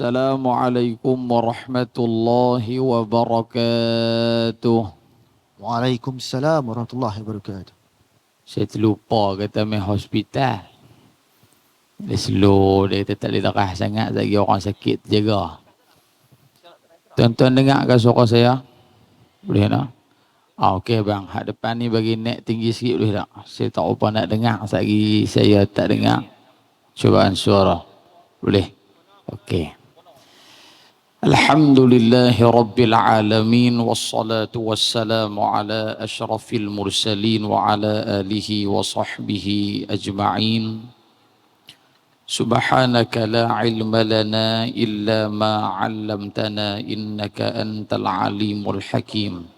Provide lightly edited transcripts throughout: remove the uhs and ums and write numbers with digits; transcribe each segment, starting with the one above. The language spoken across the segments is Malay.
Assalamualaikum warahmatullahi wabarakatuh. Waalaikumsalam warahmatullahi wabarakatuh. Saya terlupa kata main hospital. Dia slow, dia tak boleh terah sangat lagi orang sakit jaga. Tuan-tuan dengar ke suara saya? Boleh tak? Okey bang, hak depan ni bagi naik tinggi sikit boleh tak? Saya tak apa nak dengar, lagi saya tak dengar. Cubaan suara. Boleh? Okey. Alhamdulillahi Rabbil Alamin wassalatu wassalamu ala ashrafil mursalin wa ala alihi wa sahbihi ajma'in. Subhanaka la ilma lana illa ma 'allamtana innaka antal alimul hakim.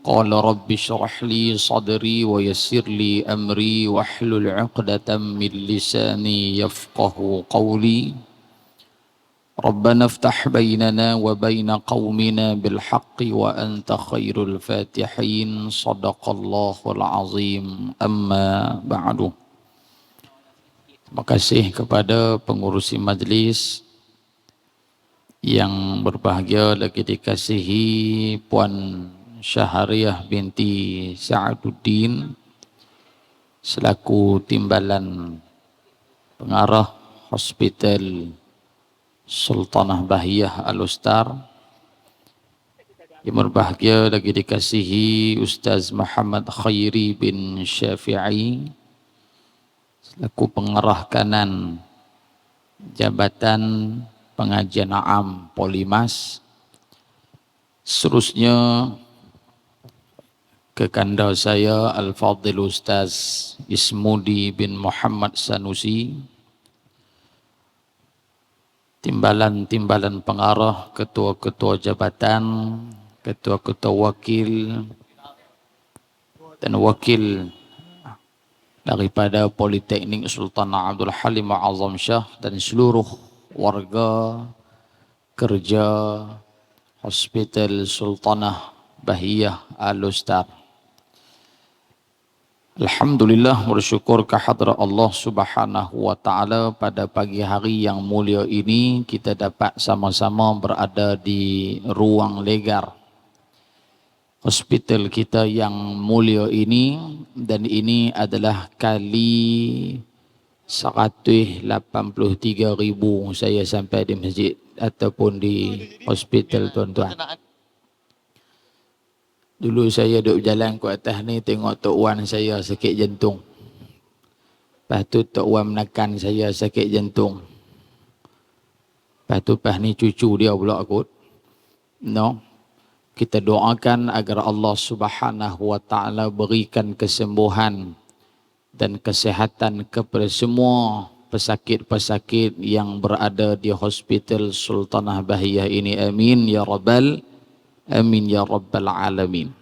Qala rabbi shrah li sadri wa yassir li amri wahlul 'uqdatam min lisani yafqahu qawli. Rabbana iftah bainana wa baina qaumina bil haqqi wa anta khairul fatihin. Shadaqallahul azim. Amma ba'du. Terima kasih kepada pengurusi majlis yang berbahagia lagi dikasihi Puan Syahariah binti Sa'aduddin selaku timbalan pengarah Hospital Sultanah Bahiyah Al-Ustar. Yang berbahagia lagi dikasihi Ustaz Muhammad Khairi bin Syafi'i selaku pengarah kanan Jabatan Pengajian Am Polimas. Seterusnya kekanda saya Al-Fadhil Ustaz Ismudi bin Muhammad Sanusi, timbalan-timbalan pengarah, ketua-ketua jabatan, ketua-ketua wakil dan wakil daripada Politeknik Sultan Abdul Halim Azam Shah dan seluruh warga kerja Hospital Sultanah Bahiyah Al-Ustar. Alhamdulillah, bersyukur kehadrat Allah Subhanahu wa taala pada pagi hari yang mulia ini kita dapat sama-sama berada di ruang legar hospital kita yang mulia ini, dan ini adalah kali 183,000 saya sampai di masjid ataupun di hospital tuan-tuan. Dulu saya duduk berjalan ke atas ni, tengok Tok Wan saya sakit jantung. Lepas tu Tok Wan menekan saya sakit jantung. Lepas tu pas ni cucu dia pula kot. No. Kita doakan agar Allah Subhanahu wa taala berikan kesembuhan dan kesehatan kepada semua pesakit-pesakit yang berada di Hospital Sultanah Bahiyah ini. Amin ya rabbal amin ya rabbal alamin.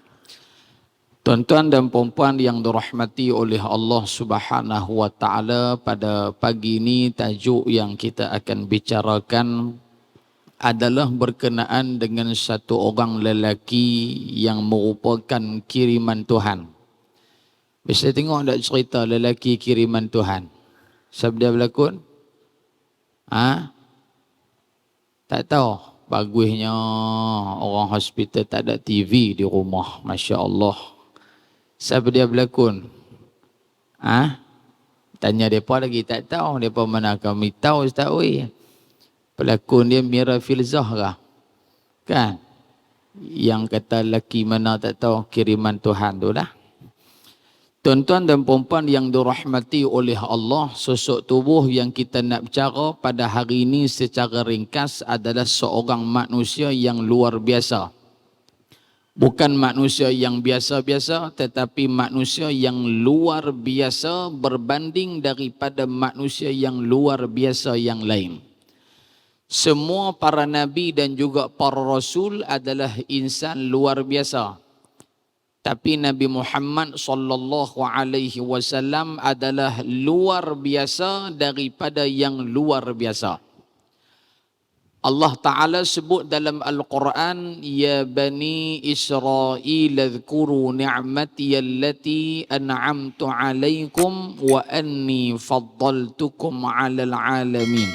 Tuan-tuan dan puan-puan yang dirahmati oleh Allah Subhanahu wa taala, pada pagi ini tajuk yang kita akan bicarakan adalah berkenaan dengan satu orang lelaki yang merupakan kiriman Tuhan. Bisa tengok tak cerita lelaki kiriman Tuhan? Siapa dia berlakon? Tak tahu. Bagusnya orang hospital tak ada TV di rumah. Masya Allah. Siapa dia berlakon? Tanya mereka lagi tak tahu. Mereka mana kami tahu Ustaz weh. Pelakon dia Mira Filzah kah? Kan? Yang kata lelaki mana tak tahu, kiriman Tuhan tu dah. Tuan-tuan dan puan-puan yang dirahmati oleh Allah, sosok tubuh yang kita nak bicara pada hari ini secara ringkas adalah seorang manusia yang luar biasa. Bukan manusia yang biasa-biasa, tetapi manusia yang luar biasa berbanding daripada manusia yang luar biasa yang lain. Semua para nabi dan juga para rasul adalah insan luar biasa. Tapi Nabi Muhammad sallallahu alaihi wasallam adalah luar biasa daripada yang luar biasa. Allah Ta'ala sebut dalam Al-Quran, Ya Bani Israel adhkuru ni'mati allati an'amtu alaikum wa anni faddaltukum 'alal alamin.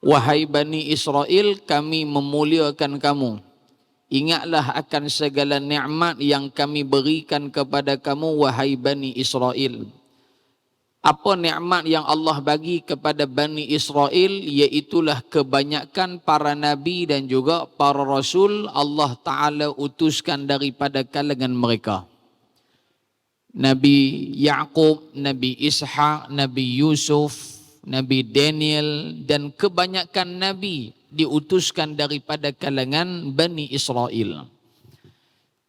Wahai Bani Israel, kami memuliakan kamu. Ingatlah akan segala nikmat yang kami berikan kepada kamu, wahai Bani Israel. Apa nikmat yang Allah bagi kepada Bani Israel? Iaitulah kebanyakan para nabi dan juga para rasul Allah Ta'ala utuskan daripada kalangan mereka. Nabi Yaqub, Nabi Ishaq, Nabi Yusuf, Nabi Daniel dan kebanyakan nabi diutuskan daripada kalangan Bani Israel.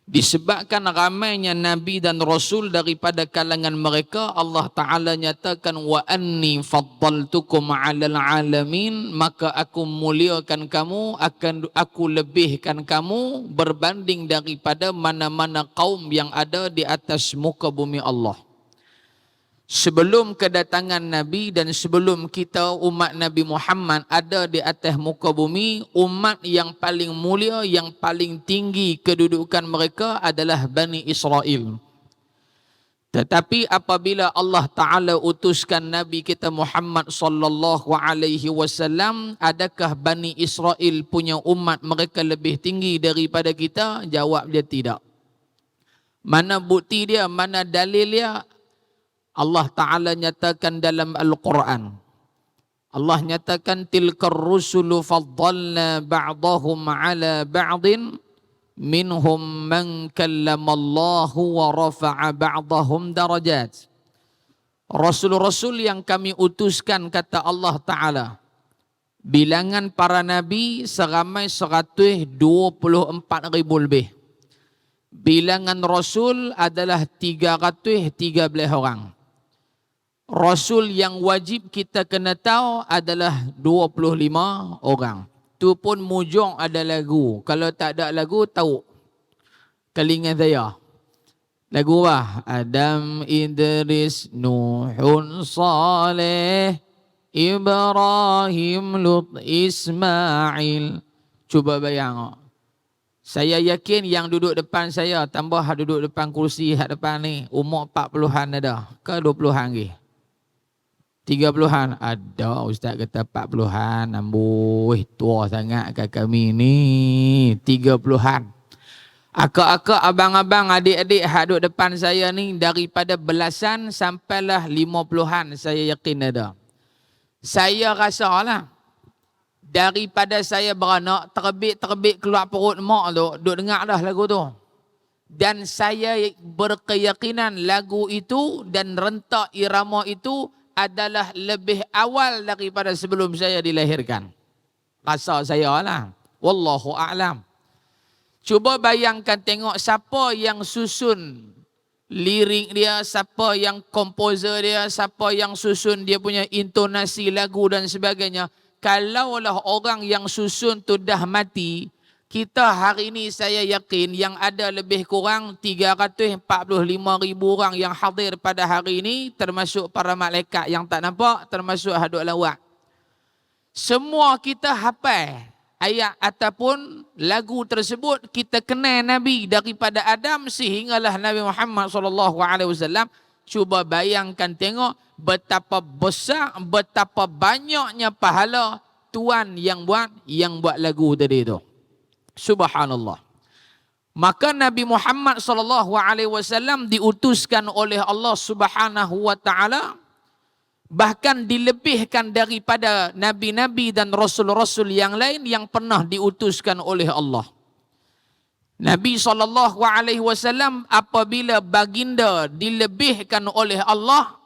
Disebabkan ramainya nabi dan rasul daripada kalangan mereka, Allah Ta'ala nyatakan wa anni faddaltukum 'alal 'alamin, maka aku muliakan kamu, akan aku lebihkan kamu berbanding daripada mana-mana kaum yang ada di atas muka bumi Allah. Sebelum kedatangan Nabi dan sebelum kita umat Nabi Muhammad ada di atas muka bumi, umat yang paling mulia, yang paling tinggi kedudukan mereka adalah Bani Israel. Tetapi apabila Allah Ta'ala utuskan Nabi kita Muhammad sallallahu alaihi wasallam, adakah Bani Israel punya umat mereka lebih tinggi daripada kita? Jawab dia tidak. Mana bukti dia? Mana dalil dia? Allah Ta'ala nyatakan dalam Al-Quran. Allah nyatakan tilkar rusulu faddalna ba'dahum ala ba'din minhum man kallamallahu wa rafa'a ba'dahum darajat. Rasul-rasul yang kami utuskan, kata Allah Ta'ala, bilangan para nabi seramai 124,000 lebih. Bilangan rasul adalah 313 orang. Rasul yang wajib kita kena tahu adalah 25 orang. Tu pun mujung ada lagu. Kalau tak ada lagu, tahu. Telinga saya. Lagu apa? Adam, Idris, Nuhun, Saleh, Ibrahim, Lut, Ismail. Cuba bayang. Saya yakin yang duduk depan saya, tambah duduk depan kursi hak depan ni, umur 40-an ada. Ke 20-an lagi? 30-an ada. Ustaz kata 40-an. Amboi, tua sangat kat kami ni. 30-an. Akak-akak, abang-abang, adik-adik hak duduk depan saya ni daripada belasan sampailah 50-an, saya yakin ada. Saya rasa lah, daripada saya beranak, terbit keluar perut mak tu, duk dengar dah lagu tu. Dan saya berkeyakinan lagu itu dan rentak irama itu adalah lebih awal daripada sebelum saya dilahirkan. Rasa saya lah. Wallahu a'lam. Cuba bayangkan, tengok siapa yang susun lirik dia, siapa yang komposer dia, siapa yang susun dia punya intonasi lagu dan sebagainya. Kalaulah orang yang susun tu dah mati, kita hari ini saya yakin yang ada lebih kurang 345,000 orang yang hadir pada hari ini, termasuk para malaikat yang tak nampak, termasuk hadut lawak. Semua kita hafal ayat ataupun lagu tersebut, kita kenal Nabi daripada Adam sehinggalah Nabi Muhammad SAW. Cuba bayangkan, tengok betapa besar, betapa banyaknya pahala Tuan yang buat lagu tadi tu. Subhanallah. Maka Nabi Muhammad SAW diutuskan oleh Allah Subhanahu wa taala, bahkan dilebihkan daripada nabi-nabi dan rasul-rasul yang lain yang pernah diutuskan oleh Allah. Nabi SAW apabila baginda dilebihkan oleh Allah,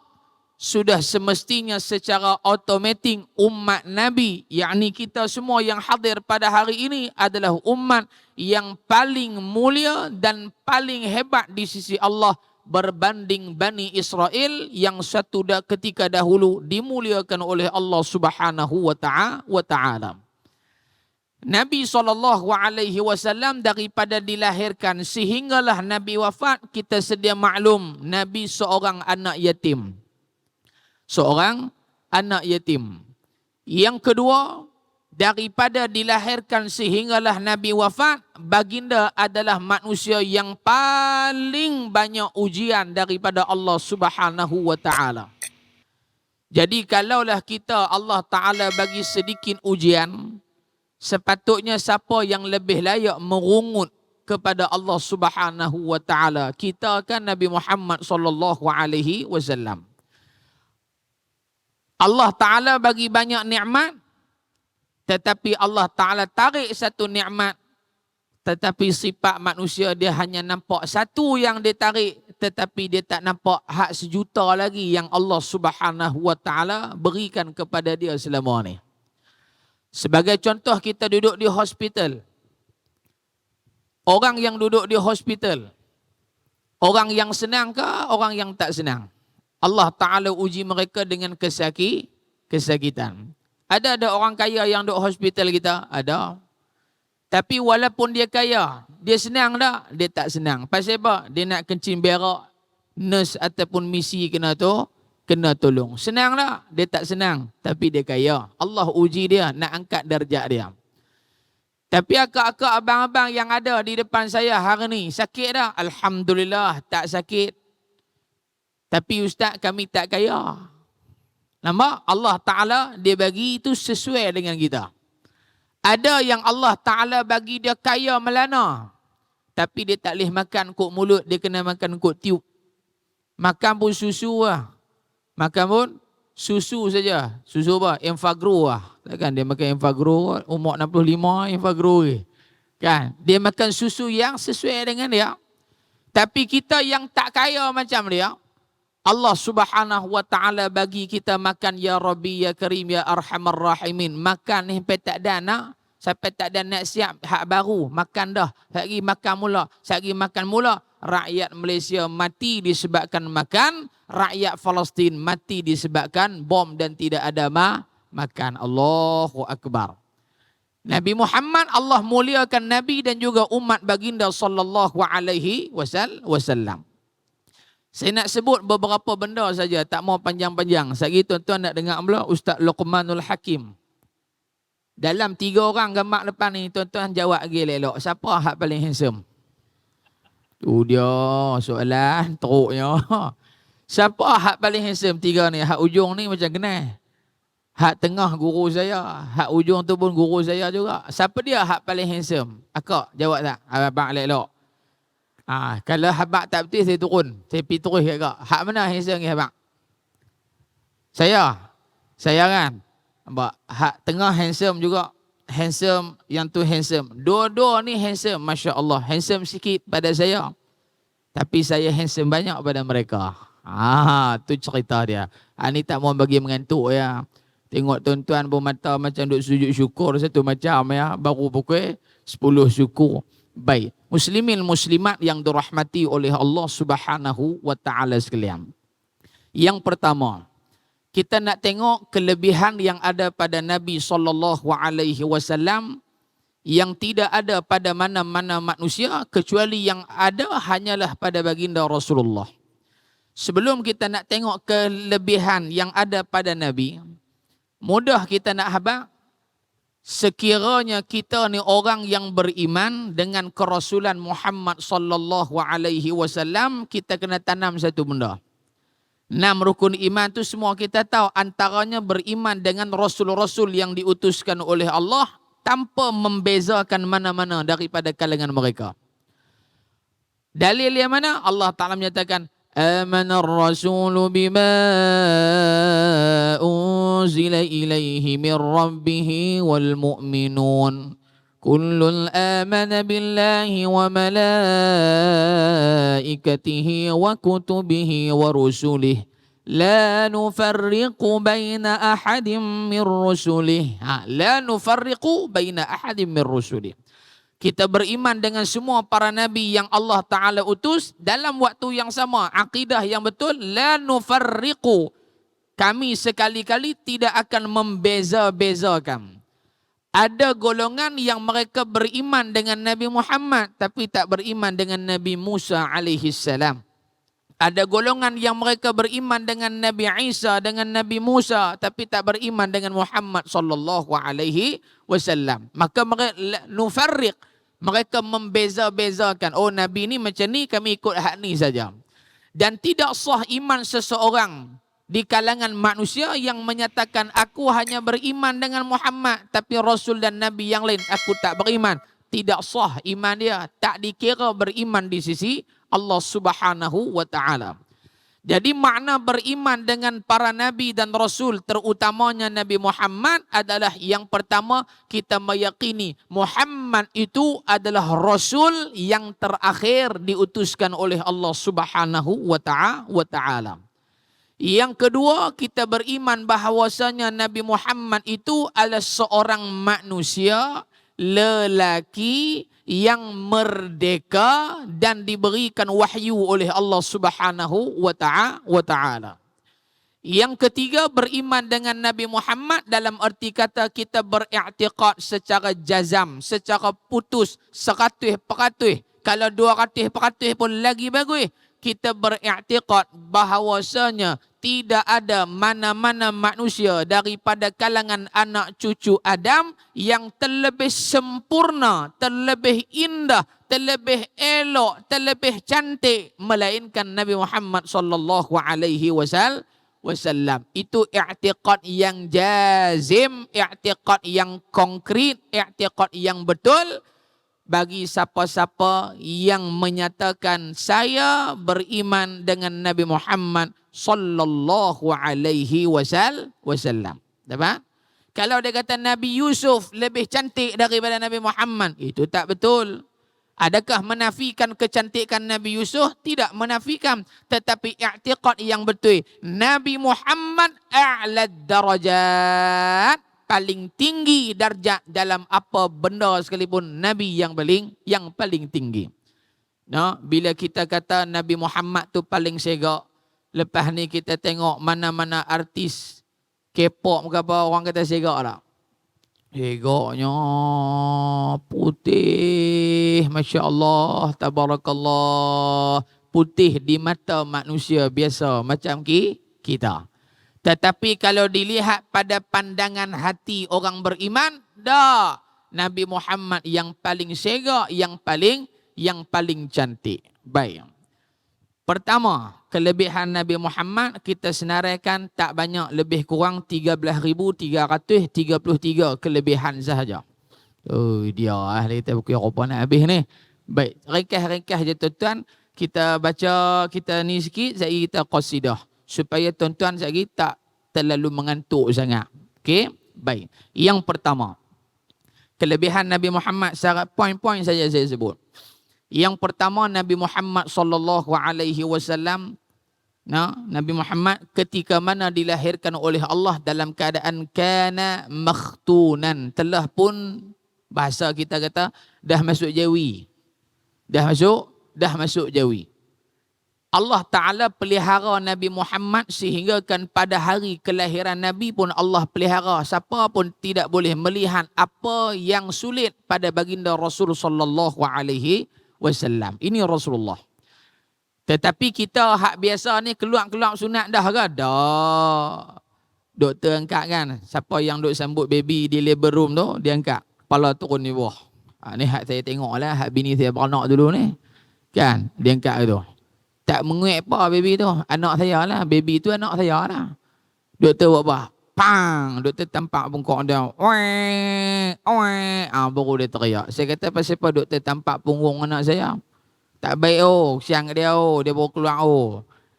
sudah semestinya secara automatik umat Nabi, yakni kita semua yang hadir pada hari ini adalah umat yang paling mulia dan paling hebat di sisi Allah berbanding Bani Israel yang satu ketika dahulu dimuliakan oleh Allah Subhanahu wa ta'ala. Nabi SAW daripada dilahirkan sehinggalah Nabi wafat, kita sedia maklum Nabi seorang anak yatim. Seorang anak yatim. Yang kedua, daripada dilahirkan sehinggalah Nabi wafat, baginda adalah manusia yang paling banyak ujian daripada Allah Subhanahu wa ta'ala. Jadi kalaulah kita Allah Ta'ala bagi sedikit ujian, sepatutnya siapa yang lebih layak merungut kepada Allah Subhanahu wa Ta'ala? Kita kan Nabi Muhammad sallallahu alaihi wasallam. Allah Ta'ala bagi banyak nikmat, tetapi Allah Ta'ala tarik satu nikmat, tetapi sifat manusia dia hanya nampak satu yang dia tarik, tetapi dia tak nampak hak sejuta lagi yang Allah Subhanahu wa Ta'ala berikan kepada dia selama ni. Sebagai contoh, kita duduk di hospital. Orang yang duduk di hospital, orang yang senang ke orang yang tak senang? Allah Ta'ala uji mereka dengan kesakitan. Ada orang kaya yang duduk hospital kita? Ada. Tapi walaupun dia kaya, dia senang tak? Dia tak senang. Pasal apa? Dia nak kencing berak, nurse ataupun misi kena tolong. Senang tak? Dia tak senang. Tapi dia kaya. Allah uji dia, nak angkat darjat dia. Tapi akak-akak, abang-abang yang ada di depan saya hari ni, sakit tak? Alhamdulillah, tak sakit. Tapi ustaz, kami tak kaya. Nampak? Allah Ta'ala dia bagi itu sesuai dengan kita. Ada yang Allah Ta'ala bagi dia kaya melana, tapi dia tak boleh makan kok mulut, dia kena makan kok tiup. Makan pun susu lah. Makan pun susu saja. Susu apa? Enfagro lah. Takkan dia makan Enfagro, umur 65 Enfagro ke. Kan? Dia makan susu yang sesuai dengan dia. Tapi kita yang tak kaya macam dia, Allah Subhanahu wa Ta'ala bagi kita makan, ya Rabbi ya Karim ya Arhamar Rahimin. Makan ni sampai tak ada nak, sampai tak ada nak siap hak baru, makan dah. Lagi makan mula, lagi makan mula. Rakyat Malaysia mati disebabkan makan, rakyat Palestin mati disebabkan bom dan tidak ada makan. Allahu Akbar. Nabi Muhammad, Allah muliakan Nabi dan juga umat baginda sallallahu alaihi wasallam. Saya nak sebut beberapa benda saja, tak mau panjang-panjang. Sekali tuan-tuan nak dengar pula Ustaz Luqmanul Hakim. Dalam 3 orang gambar depan ni, tuan-tuan jawab lagi elok. Siapa hak paling handsome? Tu dia soalan teruknya. Siapa hak paling handsome 3 ni? Hak ujung ni macam kenal. Hak tengah guru saya, hak ujung tu pun guru saya juga. Siapa dia hak paling handsome? Akak jawab tak? Abang elok. Kalau habak tak betul, saya turun. Saya pergi terus kat kak. Hak mana handsome ni habak? Saya kan. Hak tengah handsome juga. Handsome, yang tu handsome. Dua-dua ni handsome, Masya Allah. Handsome sikit pada saya. Tapi saya handsome banyak pada mereka. Tu cerita dia. Ni tak mau bagi mengantuk ya. Tengok tuan-tuan pun mata macam duk sujud syukur satu macam ya. Baru pukul 10 syukur. Baik, muslimin muslimat yang dirahmati oleh Allah Subhanahu wa Ta'ala sekalian. Yang pertama, kita nak tengok kelebihan yang ada pada Nabi sallallahu alaihi wasallam yang tidak ada pada mana-mana manusia, kecuali yang ada hanyalah pada baginda Rasulullah. Sebelum kita nak tengok kelebihan yang ada pada Nabi, mudah kita nak habaq. Sekiranya kita ni orang yang beriman dengan kerasulan Muhammad sallallahu alaihi wasallam, kita kena tanam satu benda. 6 rukun iman tu semua kita tahu, antaranya beriman dengan rasul-rasul yang diutuskan oleh Allah tanpa membezakan mana-mana daripada kalangan mereka. Dalil yang mana? Allah Ta'ala menyatakan, Amana ar-rasulu bima unzila ilaihi min rabbihi wal mu'minun. Kullun amana billahi wa malaikatihi wa kutubihi wa rusulihi. La nufarriqu baina ahadim min rusulihi. La nufarriqu baina ahadim min rusulihi. Kita beriman dengan semua para nabi yang Allah Ta'ala utus dalam waktu yang sama. Akidah yang betul, la nufarriqu. Kami sekali-kali tidak akan membeza-bezakan. Ada golongan yang mereka beriman dengan Nabi Muhammad tapi tak beriman dengan Nabi Musa alaihi salam. Ada golongan yang mereka beriman dengan Nabi Isa, dengan Nabi Musa, tapi tak beriman dengan Muhammad sallallahu alaihi wasallam. Maka mereka nufarriq, mereka membeza-bezakan. Oh, Nabi ni macam ni, kami ikut hak ni saja. Dan tidak sah iman seseorang di kalangan manusia yang menyatakan aku hanya beriman dengan Muhammad, tapi Rasul dan Nabi yang lain aku tak beriman. Tidak sah iman dia, tak dikira beriman di sisi Allah Subhanahu wa taala. Jadi makna beriman dengan para nabi dan rasul, terutamanya Nabi Muhammad, adalah yang pertama, kita meyakini Muhammad itu adalah rasul yang terakhir diutuskan oleh Allah Subhanahu wa taala. Yang kedua, kita beriman bahawasanya Nabi Muhammad itu adalah seorang manusia lelaki yang merdeka dan diberikan wahyu oleh Allah Subhanahu wa taala. Yang ketiga, beriman dengan Nabi Muhammad dalam arti kata kita beriktikad secara jazam, secara putus, 100%. Kalau 200% pun lagi bagus. Kita beriktikad bahawasanya tidak ada mana-mana manusia daripada kalangan anak cucu Adam yang terlebih sempurna, terlebih indah, terlebih elok, terlebih cantik melainkan Nabi Muhammad sallallahu alaihi wasallam. Itu i'tiqad yang jazim, i'tiqad yang konkret, i'tiqad yang betul bagi siapa-siapa yang menyatakan saya beriman dengan Nabi Muhammad sallallahu alaihi wasallam. Dapat? Kalau dia kata Nabi Yusuf lebih cantik daripada Nabi Muhammad, itu tak betul. Adakah menafikan kecantikan Nabi Yusuf? Tidak menafikan. Tetapi i'tiqad yang betul, Nabi Muhammad a'la darajat, paling tinggi darjat dalam apa benda sekalipun, Nabi yang paling tinggi. No, bila kita kata Nabi Muhammad tu paling segak, lepas ni kita tengok mana-mana artis K-pop ke apa, orang kata segak tak? Segaknya putih, Masya Allah, Tabarakallah, putih di mata manusia biasa macam kita. Tetapi kalau dilihat pada pandangan hati orang beriman, dah Nabi Muhammad yang paling segak, yang paling cantik. Baik. Pertama, kelebihan Nabi Muhammad kita senaraikan tak banyak, lebih kurang 13,333 kelebihan sahaja. Oh, dia kita buku apa nak habis ni. Baik, ringkas-ringkas je tuan-tuan. Kita baca kita ni sikit, saya kita qasidah supaya tuan-tuan sekali tak terlalu mengantuk sangat. Okey? Baik. Yang pertama, kelebihan Nabi Muhammad, syarat poin-poin saja saya sebut. Yang pertama, Nabi Muhammad sallallahu alaihi wasallam, Nabi Muhammad ketika mana dilahirkan oleh Allah dalam keadaan kana makhtunan, telah pun bahasa kita kata dah masuk jawi. Dah masuk jawi. Allah Ta'ala pelihara Nabi Muhammad sehingga kan pada hari kelahiran Nabi pun Allah pelihara. Siapa pun tidak boleh melihat apa yang sulit pada baginda Rasul sallallahu alaihi wasallam. Ini Rasulullah. Tetapi kita hak biasa ni keluar-keluar sunat dah ke? Dah. Doktor angkat kan. Siapa yang duk sambut baby di labor room tu, dia angkat. Kepala turun di bawah. Ni hak saya tengok lah. Hak bini saya beranak dulu ni. Kan? Dia angkat tu. Tak menguik apa baby tu. Anak saya lah. Baby tu anak saya lah. Doktor buat apa? Pang! Doktor tampak punggung dia. Baru dia teriak. Saya kata pasal apa doktor tampak punggung anak saya? Tak baik siang dia dia baru keluar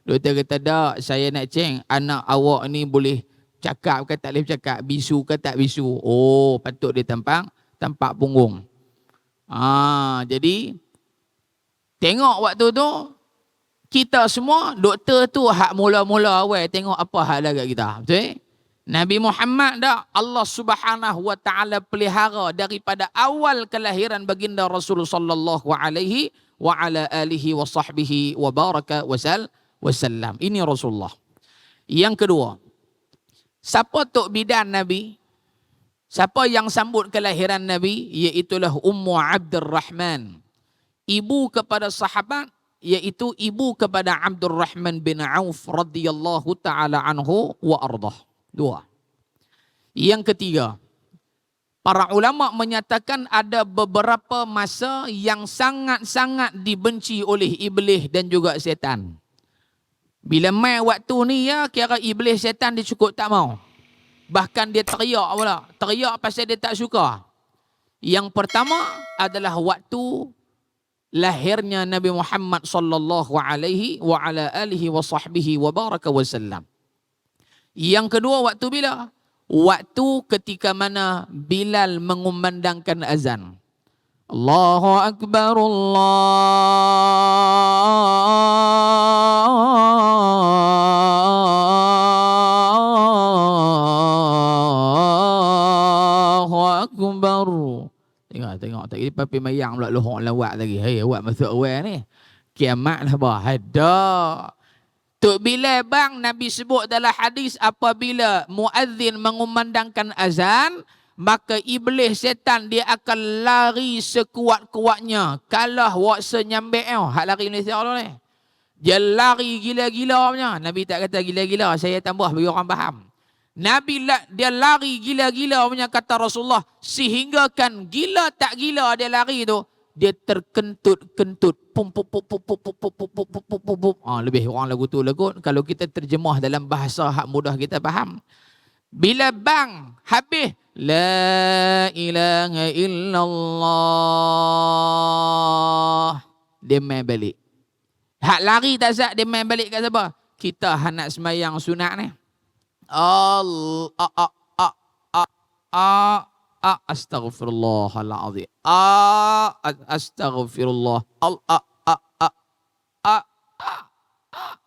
Doktor kata tak, saya nak cek anak awak ni boleh cakap ke tak boleh cakap, bisu ke tak bisu. Patut dia tampak punggung. Jadi tengok waktu tu kita semua, doktor tu hak mula-mula awal tengok apa hal dah kat kita. Betul? Nabi Muhammad dah Allah Subhanahu wa taala pelihara daripada awal kelahiran baginda Rasul sallallahu alaihi wa ala alihi wa sahbihi wa baraka wasallam. Ini Rasulullah. Yang kedua, siapa tok bidan Nabi? Siapa yang sambut kelahiran Nabi? Iaitulah Ummu Abdurrahman, ibu kepada sahabat, iaitu ibu kepada Abdurrahman bin Auf radhiyallahu taala anhu wa ardah. Dua. Yang ketiga, para ulama menyatakan ada beberapa masa yang sangat-sangat dibenci oleh iblis dan juga setan. Bila mai waktu ni ya, kira iblis setan dia cukup tak mau. Bahkan dia teriak pula. Teriak pasal dia tak suka. Yang pertama adalah waktu lahirnya Nabi Muhammad sallallahu alaihi wa ala alihi wa sahbihi wa baraka wasallam. Yang kedua waktu bila? Waktu ketika mana Bilal mengumandangkan azan. Allahu Akbar, Allahu Akbar. Tengok. Tak kira papi mayang pula lohong lawak lagi. Hei, awak masuk awal ni. Kiamat lah bah. Ada. Tok Bilal bang, Nabi sebut dalam hadis apabila muazzin mengumandangkan azan, maka iblis setan dia akan lari sekuat-kuatnya. Kalah wak senyambek hak lari Malaysia dulu ni. Dia lari gila-gila punya. Nabi tak kata gila-gila, saya tambah bagi orang faham. Nabi dia lari gila-gila punya kata Rasulullah, sehingga kan gila tak gila dia lari tu, dia terkentut-kentut. Pum pum pum pum pum pum pum pum pum pum pum pum. Lebih orang lagu tu lagu. Kalau kita terjemah dalam bahasa hak mudah kita faham. Bila bang habis la ilaha illallah, dia main balik. Hak lari tak sat, dia main balik kat siapa? Kita hak nak semayang sunat ni. Astaghfirullahaladzim. Astaghfirullah.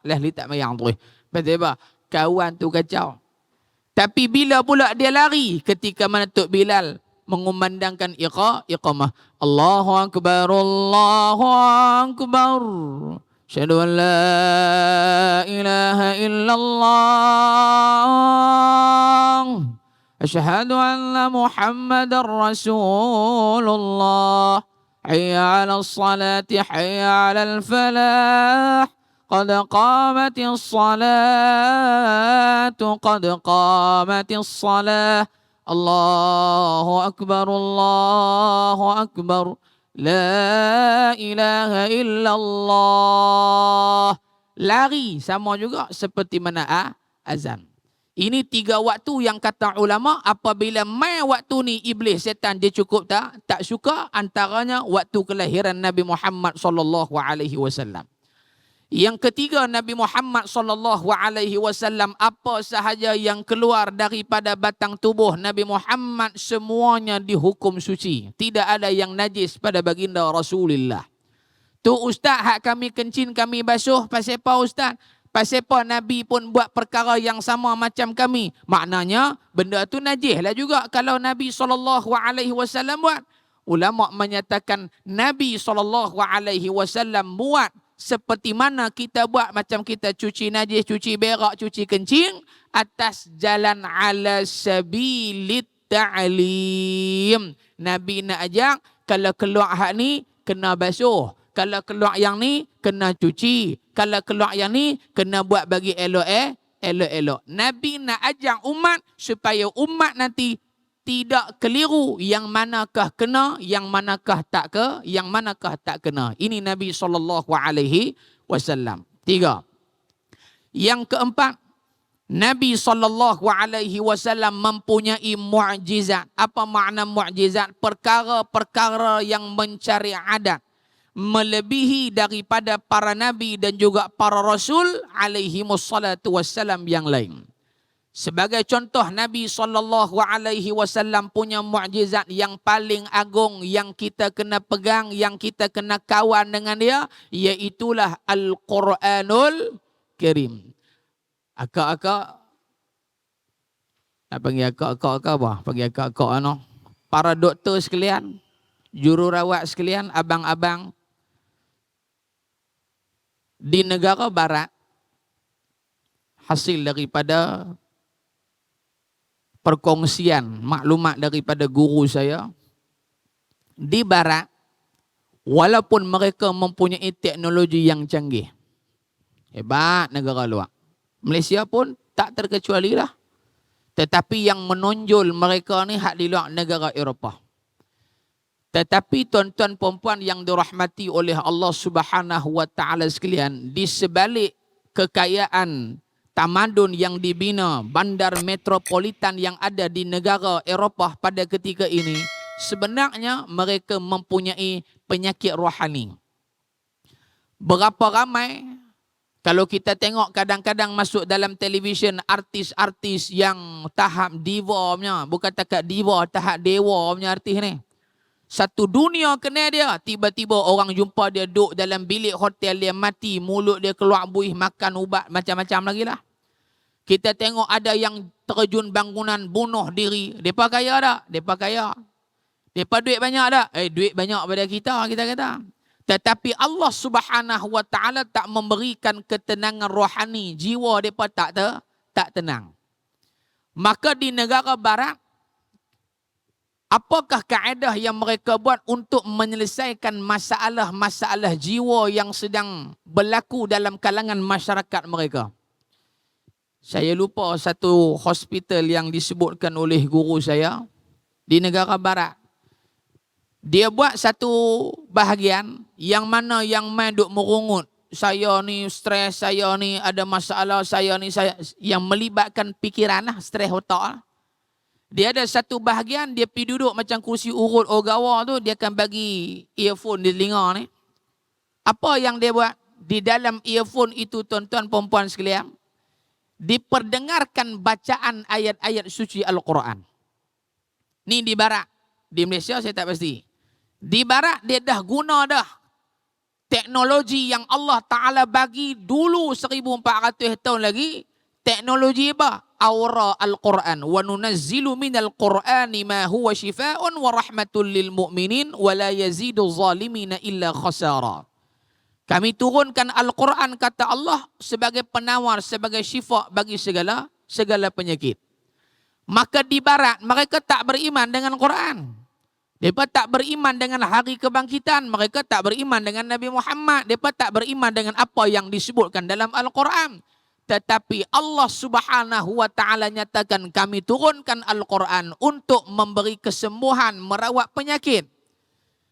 Lah li tak mayang tu. Betul apa? Kawan tu kacau. Tapi bila pula dia lari ketika mana Tok Bilal mengumandangkan iqamah. Allahu Akbar, Allahu Akbar. Asyhadu an la ilaha illallah. Asyhadu anna Muhammadar Rasulullah. Hayya 'alal salati, hayya 'alal falah. Qad qamatis salatu, qad qamatis salah. Allahu Akbar, Allahu Akbar. La ilaha illallah. Lari sama juga seperti mana azan. Ini 3 waktu yang kata ulama apabila mai waktu ni iblis setan dia cukup tak suka, antaranya waktu kelahiran Nabi Muhammad sallallahu alaihi wasallam. Yang ketiga, Nabi Muhammad sallallahu alaihi wasallam apa sahaja yang keluar daripada batang tubuh Nabi Muhammad semuanya dihukum suci. Tidak ada yang najis pada baginda Rasulullah. Tu ustaz hak kami kencing kami basuh pasal apa ustaz? Pasal apa Nabi pun buat perkara yang sama macam kami? Maknanya benda tu najis lah juga kalau Nabi sallallahu alaihi wasallam buat. Ulama menyatakan Nabi sallallahu alaihi wasallam buat seperti mana kita buat, macam kita cuci najis, cuci berak, cuci kencing atas jalan ala sabilit ta'lim. Nabi nak ajak kalau keluar hak ni kena basuh, kalau keluar yang ni kena cuci, kalau keluar yang ni kena buat bagi elok-elok. Nabi nak ajak umat supaya umat nanti tidak keliru yang manakah kena, yang manakah tak kena. Ini Nabi sallallahu alaihi wasallam. 3. Yang keempat, Nabi sallallahu alaihi wasallam mempunyai mukjizat. Apa makna mukjizat? Perkara-perkara yang mencari adat, melebihi daripada para nabi dan juga para rasul alaihi wassalatu wassalam yang lain. Sebagai contoh, Nabi SAW punya mukjizat yang paling agung yang kita kena pegang, yang kita kena kawan dengan dia, iaitulah Al-Quranul Karim. Akak-akak, nak panggil akak-akak apa? Panggil akak-akak ano? Para doktor sekalian, jururawat sekalian, abang-abang, di negara barat, hasil daripada perkongsian maklumat daripada guru saya, di barat walaupun mereka mempunyai teknologi yang canggih, hebat negara luar, Malaysia pun tak terkecuali lah, tetapi yang menonjol mereka ni hak di luar negara Eropah. Tetapi tuan-tuan perempuan yang dirahmati oleh Allah Subhanahu wa taala sekalian, di sebalik kekayaan tamadun yang dibina, bandar metropolitan yang ada di negara Eropah pada ketika ini, sebenarnya mereka mempunyai penyakit rohani. Berapa ramai kalau kita tengok kadang-kadang masuk dalam televisyen artis-artis yang tahap diva punya, bukan takat diva, tahap dewa punya artis ni. Satu dunia kena dia, tiba-tiba orang jumpa dia duduk dalam bilik hotel, dia mati, mulut dia keluar buih, makan ubat, macam-macam lagi lah. Kita tengok ada yang terjun bangunan bunuh diri. Mereka kaya tak? Mereka kaya. Mereka duit banyak tak? Duit banyak pada kita kata. Tetapi Allah Subhanahu Wa Taala tak memberikan ketenangan rohani. Jiwa mereka tak tenang. Maka di negara barat, apakah kaedah yang mereka buat untuk menyelesaikan masalah-masalah jiwa yang sedang berlaku dalam kalangan masyarakat mereka? Saya lupa satu hospital yang disebutkan oleh guru saya di negara barat. Dia buat satu bahagian yang mana yang main duk merungut. Saya ni stres, saya ni ada masalah, saya yang melibatkan fikiran lah, stres otak lah. Dia ada satu bahagian, dia pergi duduk macam kursi urut ogawa tu, dia akan bagi earphone di telinga ni. Apa yang dia buat? Di dalam earphone itu, tuan-tuan perempuan sekalian, diperdengarkan bacaan ayat-ayat suci Al-Quran. Ni di barat. Di Malaysia saya tak pasti. Di barat dia dah guna dah teknologi yang Allah Ta'ala bagi dulu 1400 tahun lagi. Teknologi apa? Aura Al-Quran. Wa nunazzilu minal Qur'ani ma huwa shifaa'un wa rahmatul lil mu'minin wa la yazidu zalimina illa khasara. Kami turunkan Al-Quran, kata Allah, sebagai penawar, sebagai syifa bagi segala penyakit. Maka di barat mereka tak beriman dengan Quran. Mereka tak beriman dengan hari kebangkitan. Mereka tak beriman dengan Nabi Muhammad. Mereka tak beriman dengan apa yang disebutkan dalam Al-Quran. Tetapi Allah Subhanahu Wa Taala nyatakan, kami turunkan Al-Quran untuk memberi kesembuhan, merawat penyakit.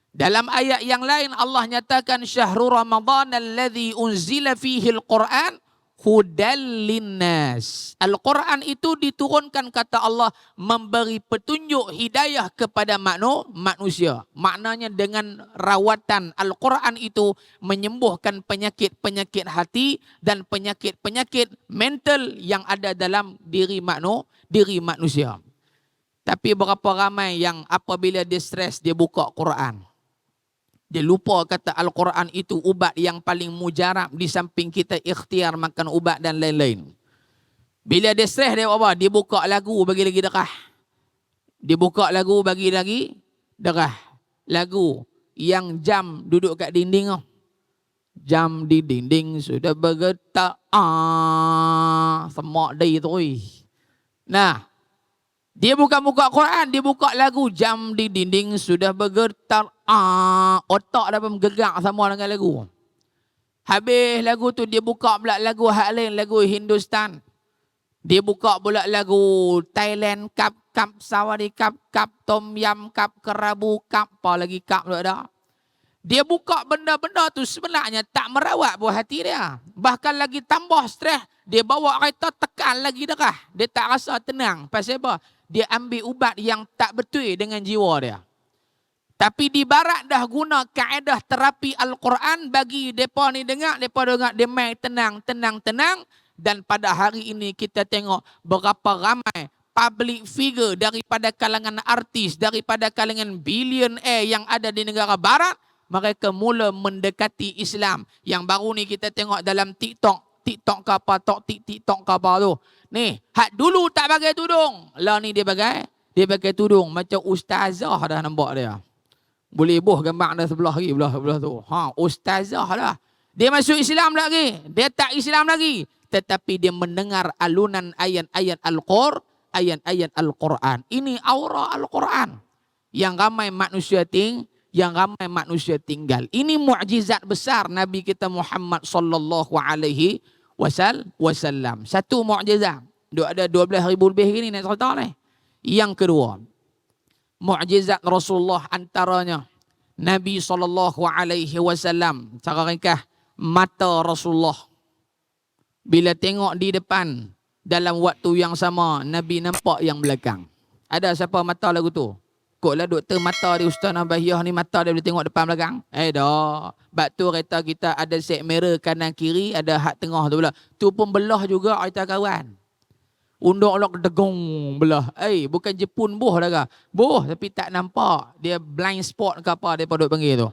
Dalam ayat yang lain Allah nyatakan, syahrul Ramadan alladzi unzila fihi al-Quran hudal linnas. Al-Quran itu diturunkan, kata Allah, memberi petunjuk hidayah kepada manusia. Maknanya dengan rawatan Al-Quran itu menyembuhkan penyakit-penyakit hati dan penyakit-penyakit mental yang ada dalam diri manusia. Tapi berapa ramai yang apabila dia stres, dia buka Quran. Dia lupa kata Al-Quran itu ubat yang paling mujarab di samping kita ikhtiar makan ubat dan lain-lain. Bila dia stres, dia apa? Dia buka lagu bagi lagi derah. Dia buka lagu bagi lagi derah. Lagu yang jam duduk kat dinding. Jam di dinding sudah bergetar. Semak dia tu. Nah, dia bukan buka Quran, dia buka lagu. Jam di dinding sudah bergetar. Otak dah bergerak sama dengan lagu. Habis lagu tu dia buka pula lagu hak lain, lagu Hindustan. Dia buka pula lagu Thailand, kap sawari, kap tom yam, kap kerabu, kap apa lagi kap pula dah. Dia buka benda-benda tu sebenarnya tak merawat buah hati dia. Bahkan lagi tambah stres. Dia bawa kereta tekan lagi darah. Dia tak rasa tenang. Pasal apa? Dia ambil ubat yang tak betul dengan jiwa dia. Tapi di barat dah guna kaedah terapi Al-Quran bagi mereka ni dengar, dia main tenang. Dan pada hari ini kita tengok berapa ramai public figure daripada kalangan artis, daripada kalangan billionaire yang ada di negara barat, mereka mula mendekati Islam. Yang baru ni kita tengok dalam TikTok ke apa tu. Ni, hak dulu tak pakai tudung. Lah ni dia pakai tudung macam ustazah dah nampak dia. Boleh boh gambar dah sebelah lagi, belah tu. Ustazah dah. Dia masuk Islam lagi. Dia tak Islam lagi. Tetapi dia mendengar alunan ayat-ayat Al-Quran. Ini aura Al-Quran. Yang ramai manusia tinggal. Ini mukjizat besar Nabi kita Muhammad sallallahu alaihi wasallam. Satu mukjizat. Ada 12,000 lebih gini nak cerita ni. Yang kedua, mukjizat Rasulullah antaranya Nabi sallallahu alaihi wasallam, cara ringkas, mata Rasulullah Bila tengok di depan, dalam waktu yang sama, Nabi nampak yang belakang. Ada siapa mata lagu tu? Koklah doktor mata di Ustaz Nabahiyah ni mata dia boleh tengok depan belakang? Dah. Sebab tu kereta kita ada set mirror kanan kiri, ada hak tengah tu pula. Tu pun belah juga kita kawan. Undang lok degung belah. Bukan Jepun boh dah ke? Boh tapi tak nampak. Dia blind spot ke apa dia duk panggil tu.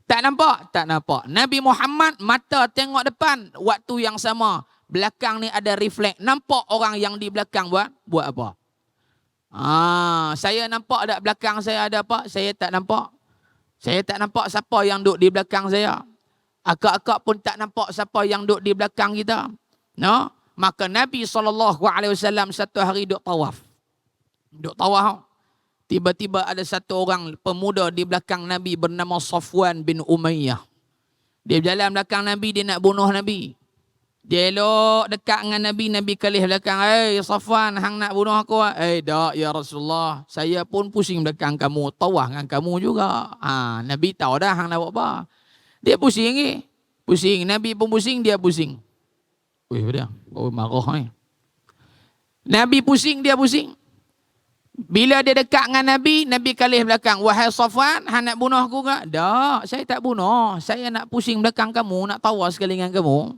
Tak nampak? Tak nampak. Nabi Muhammad mata tengok depan waktu yang sama. Belakang ni ada refleks. Nampak orang yang di belakang buat apa? Saya nampak tak belakang saya ada apa? Saya tak nampak. Saya tak nampak siapa yang duduk di belakang saya. Akak-akak pun tak nampak siapa yang duduk di belakang kita. No? Maka Nabi SAW satu hari duduk tawaf. Duduk tawaf. Tiba-tiba ada satu orang pemuda di belakang Nabi bernama Safwan bin Umayyah. Dia berjalan belakang Nabi, dia nak bunuh Nabi. Dia elok dekat dengan Nabi, Nabi kalih belakang. Safwan, hang nak bunuh aku? Tak ya Rasulullah. Saya pun pusing belakang kamu. Tawaf dengan kamu juga. Nabi tahu dah hang nak buat apa. Dia pusing. Pusing. Nabi pun pusing, dia pusing. Dia marah ni. Nabi pusing, dia pusing. Bila dia dekat dengan Nabi, Nabi kalih belakang. Wahai Safwan, hang nak bunuh aku ke? Tak, saya tak bunuh. Saya nak pusing belakang kamu, nak tawas sekali dengan kamu.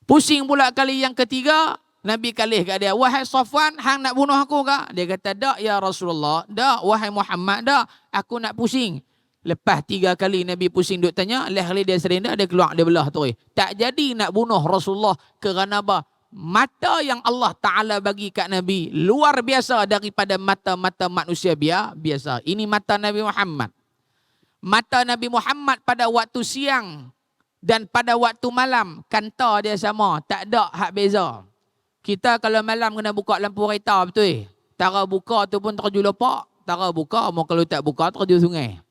Pusing pula kali yang ketiga, Nabi kalih kat dia. Wahai Safwan, hang nak bunuh aku ke? Dia kata, tak ya Rasulullah. Tak, wahai Muhammad, tak. Aku nak pusing. Lepas 3 kali Nabi pusing duk tanya, leh kali dia serendah, dia keluar, dia belah tu. Tak jadi nak bunuh Rasulullah kerana apa? Mata yang Allah Ta'ala bagi kat Nabi luar biasa daripada mata-mata manusia biasa. Ini mata Nabi Muhammad. Mata Nabi Muhammad pada waktu siang dan pada waktu malam, kanta dia sama. Tak ada hak beza. Kita kalau malam kena buka lampu kereta, betul? Tara buka tu pun terjun lopak. Tara buka, mau kalau tak buka terjun sungai.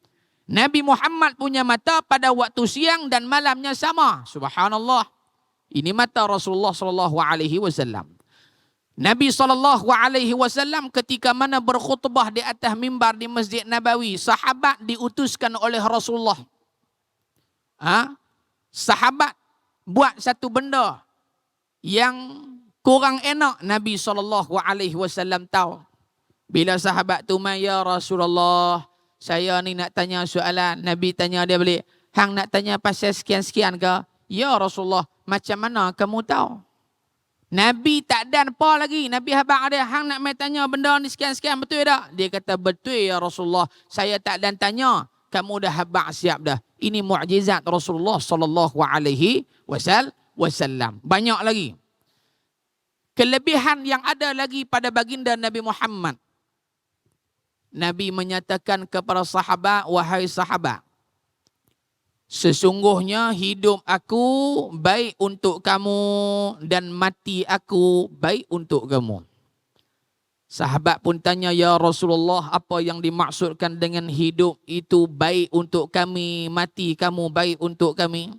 Nabi Muhammad punya mata pada waktu siang dan malamnya sama. Subhanallah. Ini mata Rasulullah SAW. Nabi SAW ketika mana berkhutbah di atas mimbar di Masjid Nabawi, sahabat diutuskan oleh Rasulullah. Sahabat buat satu benda yang kurang enak, Nabi SAW tahu. Bila sahabat tu mai, ya Rasulullah, saya ni nak tanya soalan. Nabi tanya dia balik, hang nak tanya pasal sekian-sekian ke? Ya Rasulullah, macam mana kamu tahu? Nabi tak ada apa lagi. Nabi habaq dia, hang nak mai tanya benda ni sekian-sekian, betul tak? Dia kata, betul ya Rasulullah. Saya tak dan tanya. Kamu dah habaq siap dah. Ini mukjizat Rasulullah SAW. Banyak lagi. Kelebihan yang ada lagi pada baginda Nabi Muhammad. Nabi menyatakan kepada sahabat, wahai sahabat, sesungguhnya hidup aku baik untuk kamu dan mati aku baik untuk kamu. Sahabat pun tanya, ya Rasulullah, apa yang dimaksudkan dengan hidup itu baik untuk kami, mati kamu baik untuk kami?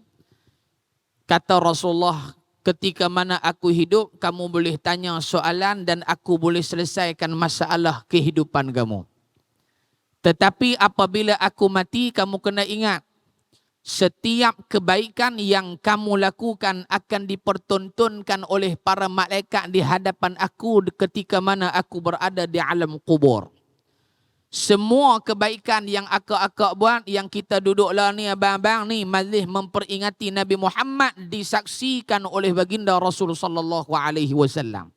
Kata Rasulullah, ketika mana aku hidup, kamu boleh tanya soalan dan aku boleh selesaikan masalah kehidupan kamu. Tetapi apabila aku mati, kamu kena ingat, setiap kebaikan yang kamu lakukan akan dipertontonkan oleh para malaikat di hadapan aku ketika mana aku berada di alam kubur. Semua kebaikan yang akak-akak buat, yang kita duduklah ni abang-abang ni majlis memperingati Nabi Muhammad, disaksikan oleh baginda Rasul sallallahu alaihi wasallam.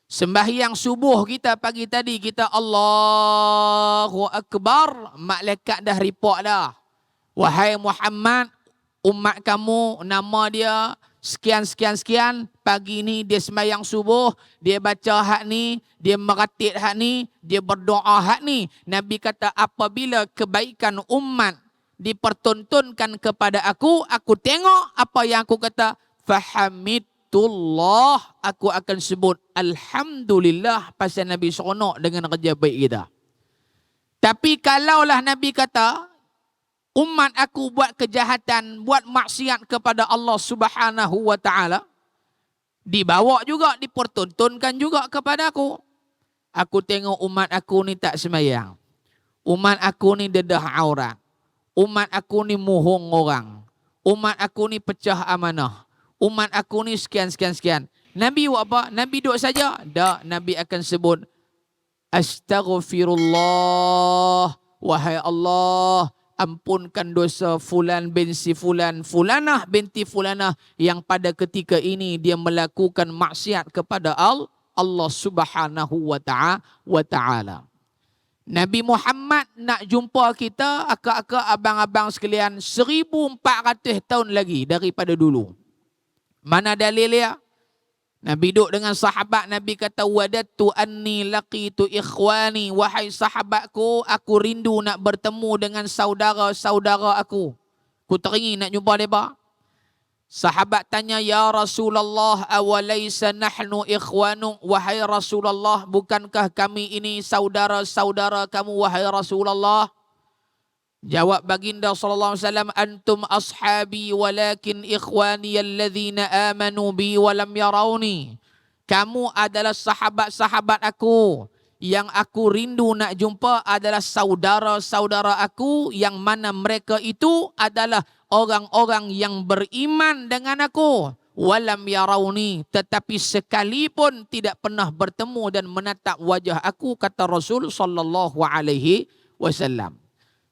Sembahyang subuh kita pagi tadi, kita Allahu Akbar, malaikat dah report dah. Wahai Muhammad, umat kamu nama dia sekian-sekian-sekian, pagi ni dia sembahyang subuh, dia baca hak ni, dia meratib hak ni, dia berdoa hak ni. Nabi kata apabila kebaikan umat dipertontonkan kepada aku tengok apa yang aku kata, fahamidullah, aku akan sebut alhamdulillah pasal Nabi seronok dengan kerja baik kita. Tapi kalaulah Nabi kata umat aku buat kejahatan, buat maksiat kepada Allah Subhanahu wa taala, dibawa juga, dipertontonkan juga kepada aku. Aku tengok umat aku ni tak sembahyang. Umat aku ni dedah aurat. Umat aku ni mohong orang. Umat aku ni pecah amanah. umat aku ni sekian, sekian, sekian. Nabi buat apa? Nabi duduk saja? Tak, Nabi akan sebut, Astaghfirullah, wahai Allah, ampunkan dosa fulan bin si fulan, fulanah binti fulanah yang pada ketika ini dia melakukan maksiat kepada Allah Subhanahu wa ta'ala. Nabi Muhammad nak jumpa kita, akak-akak, abang-abang sekalian, 1400 tahun lagi daripada dulu. Mana dalil dia? Nabi duduk dengan sahabat, Nabi kata, wadattu anni laqitu ikhwani, wahai sahabatku, aku rindu nak bertemu dengan saudara-saudara aku. Aku teringin nak jumpa mereka. Sahabat tanya, ya Rasulullah, awalaysa nahnu ikhwanu, wahai Rasulullah, bukankah kami ini saudara-saudara kamu, wahai Rasulullah? Jawab baginda sallallahu alaihi wasallam, antum ashabi walakin ikhwani alladhina amanu bi wa lam yarawni. Kamu adalah sahabat-sahabat aku. Yang aku rindu nak jumpa adalah saudara-saudara aku yang mana mereka itu adalah orang-orang yang beriman dengan aku. Walam yarawni, tetapi sekalipun tidak pernah bertemu dan menatap wajah aku, kata Rasul sallallahu alaihi wasallam.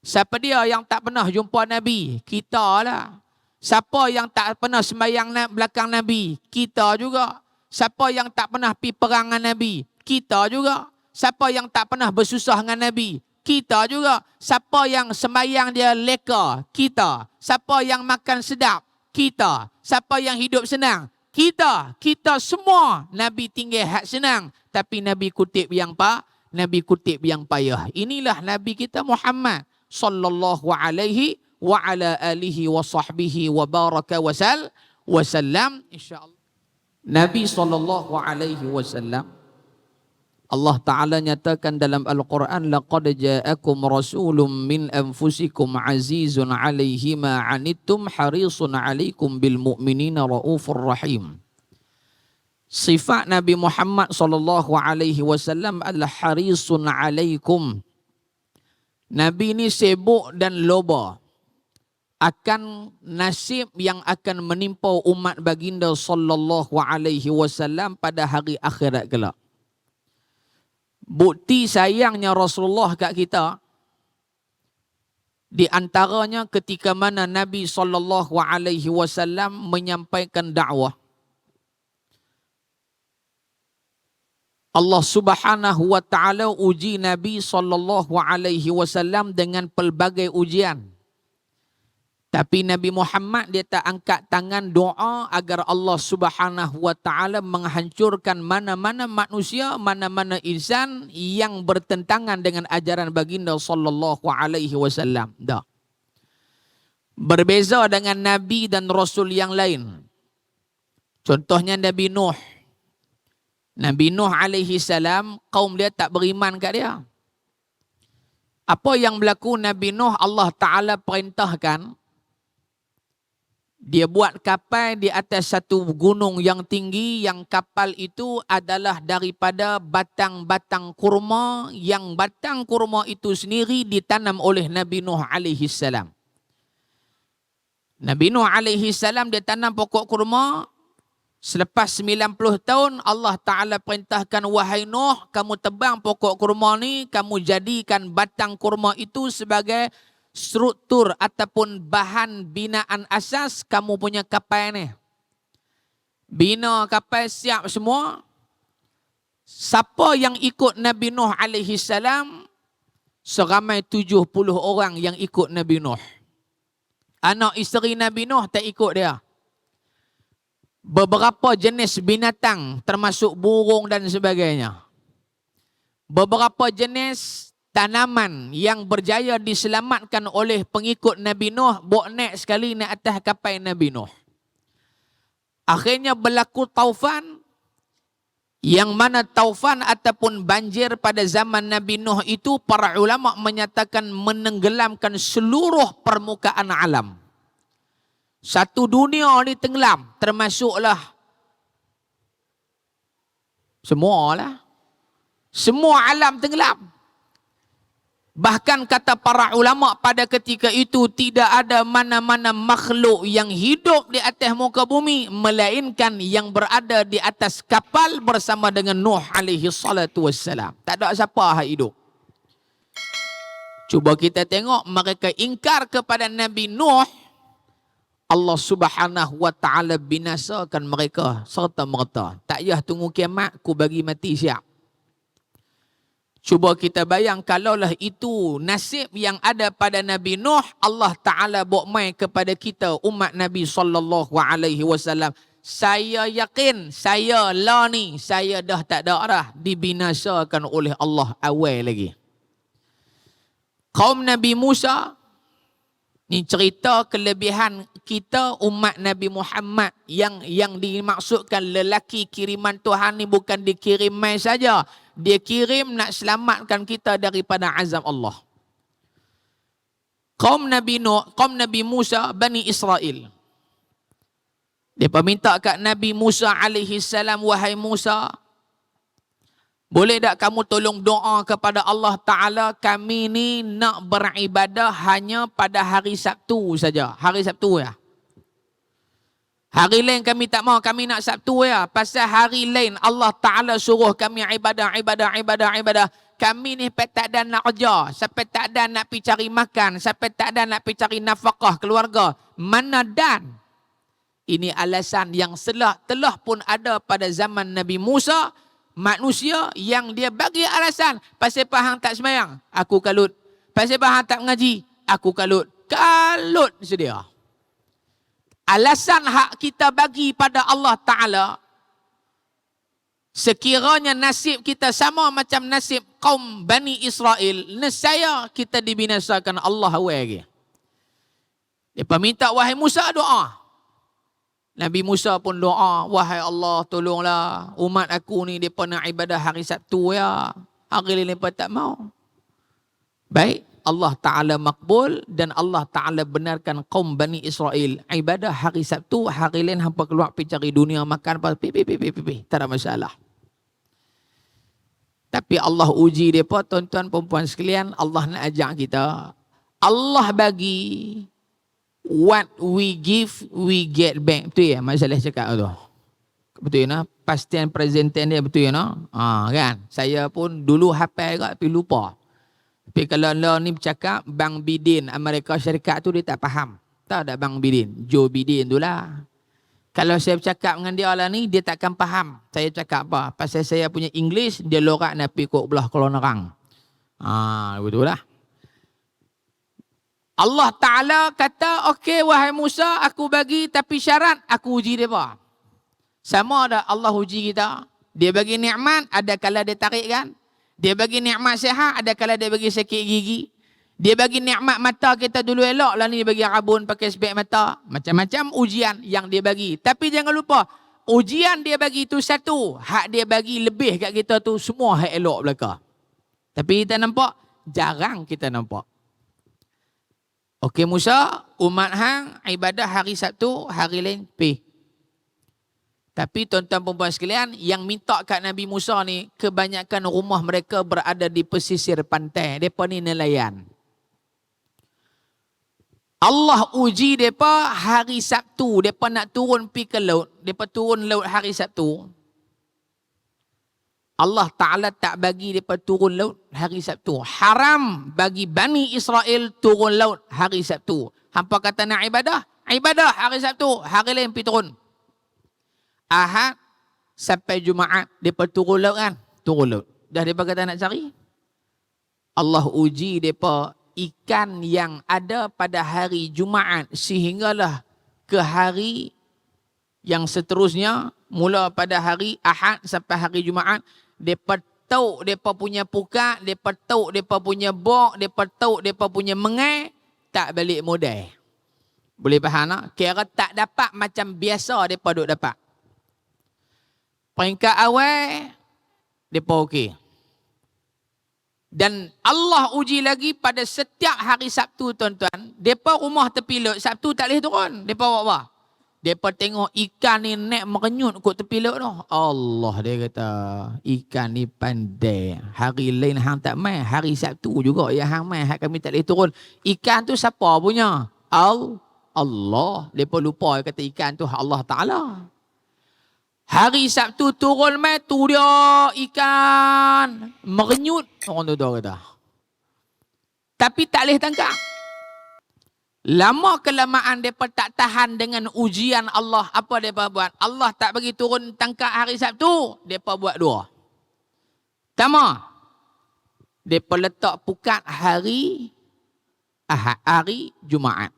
Siapa dia yang tak pernah jumpa Nabi? Kita lah. Siapa yang tak pernah sembahyang belakang Nabi? Kita juga. Siapa yang tak pernah pergi perang dengan Nabi? Kita juga. Siapa yang tak pernah bersusah dengan Nabi? Kita juga. Siapa yang sembahyang dia leka? Kita. Siapa yang makan sedap? Kita. Siapa yang hidup senang? Kita. Kita semua. Nabi tinggal hak senang, tapi Nabi kutip yang payah. Inilah Nabi kita Muhammad sallallahu alaihi wa ala alihi wa sahbihi wa baraka wasallam. InsyaAllah Nabi sallallahu alaihi wasallam, Allah Ta'ala nyatakan dalam Al-Quran, laqad ja'akum rasulun min anfusikum azizun alaihi ma anittum harisun alaikum bil mu'minina raufur rahim. Sifat Nabi Muhammad sallallahu alaihi wasallam adalah harisun alaikum. Nabi ini sibuk dan loba akan nasib yang akan menimpa umat baginda sallallahu alaihi wasallam pada hari akhirat kelak. Bukti sayangnya Rasulullah kat kita, di antaranya ketika mana Nabi sallallahu alaihi wasallam menyampaikan dakwah, Allah Subhanahu wa taala uji Nabi sallallahu alaihi wasallam dengan pelbagai ujian. Tapi Nabi Muhammad dia tak angkat tangan doa agar Allah Subhanahu wa taala menghancurkan mana-mana manusia, mana-mana insan yang bertentangan dengan ajaran baginda sallallahu alaihi wasallam. Dah. Berbeza dengan nabi dan rasul yang lain. Contohnya Nabi Nuh. Nabi Nuh alaihi salam, kaum dia tak beriman kat dia. Apa yang berlaku Nabi Nuh, Allah Ta'ala perintahkan dia buat kapal di atas satu gunung yang tinggi, yang kapal itu adalah daripada batang-batang kurma, yang batang kurma itu sendiri ditanam oleh Nabi Nuh alaihi salam. Nabi Nuh alaihi salam dia tanam pokok kurma. Selepas 90 tahun Allah Ta'ala perintahkan, wahai Nuh, kamu tebang pokok kurma ni, kamu jadikan batang kurma itu sebagai struktur ataupun bahan binaan asas kamu punya kapal ni. Bina kapal siap semua. Siapa yang ikut Nabi Nuh alaihi salam? Seramai 70 orang yang ikut Nabi Nuh. Anak isteri Nabi Nuh tak ikut dia. Beberapa jenis binatang termasuk burung dan sebagainya. Beberapa jenis tanaman yang berjaya diselamatkan oleh pengikut Nabi Nuh bawa naik sekali naik atas kapal Nabi Nuh. Akhirnya berlaku taufan, yang mana taufan ataupun banjir pada zaman Nabi Nuh itu para ulama menyatakan menenggelamkan seluruh permukaan alam. Satu dunia ni tenggelam, termasuklah semua alam tenggelam. Bahkan kata para ulama pada ketika itu tidak ada mana-mana makhluk yang hidup di atas muka bumi melainkan yang berada di atas kapal bersama dengan Nuh alaihi salatu wassalam. Tak ada siapa yang hidup. Cuba kita tengok mereka ingkar kepada Nabi Nuh, Allah Subhanahu wa taala binasakan mereka serta merta. Tak payah tunggu kiamat, ku bagi mati siap. Cuba kita bayang kalaulah itu nasib yang ada pada Nabi Nuh, Allah Ta'ala bawa mai kepada kita umat Nabi SAW. Saya yakin, saya lah ni, saya dah tak ada dah dibinasakan oleh Allah awal lagi. Kaum Nabi Musa, ni cerita kelebihan kita umat Nabi Muhammad yang dimaksudkan lelaki kiriman Tuhan ni bukan dikirim mai saja. Dia kirim nak selamatkan kita daripada azab Allah. Kaum Nabi Nuh, kaum Nabi Musa, Bani Israel. Dia minta kat Nabi Musa alaihi salam, wahai Musa, boleh tak kamu tolong doa kepada Allah Ta'ala, kami ni nak beribadah hanya pada hari Sabtu saja. Hari Sabtu ya. Hari lain kami tak mau, kami nak Sabtu ya. Pasal hari lain Allah Ta'ala suruh kami ibadah. Kami ni tak ada nak kerja, sampai tak ada nak pergi cari makan, sampai tak ada nak pergi cari nafkah keluarga. Mana dan? Ini alasan yang telah pun ada pada zaman Nabi Musa, manusia yang dia bagi alasan. Pasal pahang tak sembahyang, aku kalut. Pasal pahang tak mengaji, aku kalut. Kalut sedia. Alasan hak kita bagi pada Allah Ta'ala, sekiranya nasib kita sama macam nasib kaum Bani Israel, nescaya kita dibinasakan Allah lagi. Dia minta, wahai Musa doa. Nabi Musa pun doa, wahai Allah tolonglah umat aku ni, mereka nak ibadah hari Sabtu ya. Hari lain mereka tak mau. Baik, Allah Ta'ala makbul dan Allah Ta'ala benarkan kaum Bani Israel ibadah hari Sabtu, hari lain hampa keluar pergi cari dunia makan, tak ada masalah. Tapi Allah uji mereka, tuan-tuan perempuan sekalian, Allah nak ajak kita. Allah bagi, what we give, we get back. Betul ya masalah cakap tu? Betul ya? Pastian present tense dia betul ya? Kan? Saya pun dulu hafal juga tapi lupa. Tapi kalau lo ni bercakap Bang Bidin Amerika Syarikat tu dia tak faham. Tak ada Bang Bidin, Joe Bidin tu lah. Kalau saya bercakap dengan dia lah ni, dia takkan faham saya cakap apa. Pasal saya punya English, dia lorak nak pergi kok belah Kuala Nerang. Betul lah. Allah Ta'ala kata, okey wahai Musa, aku bagi tapi syarat aku uji mereka. Sama ada Allah uji kita. Dia bagi nikmat, ada kala dia tarik kan. Dia bagi nikmat sihat, ada kala dia bagi sakit gigi. Dia bagi nikmat mata kita dulu elok, lah ni dia bagi rabun pakai spek mata. Macam-macam ujian yang dia bagi. Tapi jangan lupa, ujian dia bagi itu satu. Hak dia bagi lebih kat kita tu semua hak elok belaka. Tapi kita nampak, jarang kita nampak. Okey Musa, umat hang ibadah hari Sabtu, hari lain pergi. Tapi tuan-tuan perempuan sekalian, yang minta kat Nabi Musa ni, kebanyakan rumah mereka berada di pesisir pantai. Mereka ni nelayan. Allah uji mereka hari Sabtu. Mereka nak turun pergi ke laut. Mereka turun laut hari Sabtu. Allah Ta'ala tak bagi mereka turun laut hari Sabtu. Haram bagi Bani Israel turun laut hari Sabtu. Hampa kata nak ibadah? Ibadah hari Sabtu. Hari lain pergi turun. Ahad sampai Jumaat mereka turun laut kan? Turun laut. Dah mereka kata nak cari? Allah uji mereka ikan yang ada pada hari Jumaat sehinggalah ke hari yang seterusnya, mula pada hari Ahad sampai hari Jumaat, mereka tahu mereka punya pukat, mereka tahu mereka punya bok, mereka tahu mereka punya mengai, tak balik modal. Boleh faham tak? Kira tak dapat macam biasa mereka duk dapat. Peringkat awal, mereka okey. Dan Allah uji lagi pada setiap hari Sabtu, tuan-tuan. Mereka rumah tepi laut, Sabtu tak boleh turun. Mereka buat apa? Depa tengok ikan ni naik merenyut kat tepi laut tu. Allah, dia kata, ikan ni pandai. Hari lain hang tak main, hari Sabtu juga ya hang main, hak kami tak boleh turun. Ikan tu siapa punya? Allah. Depa lupa kata ikan tu Allah Taala. Hari Sabtu turun main, tu dia ikan merenyut. Orang tu kata. Tapi tak boleh tangkap. Lama kelamaan mereka tak tahan dengan ujian Allah. Apa mereka buat? Allah tak bagi turun tangkap hari Sabtu. Mereka buat dua. Pertama, mereka letak pukat hari Ahad, hari Jumaat.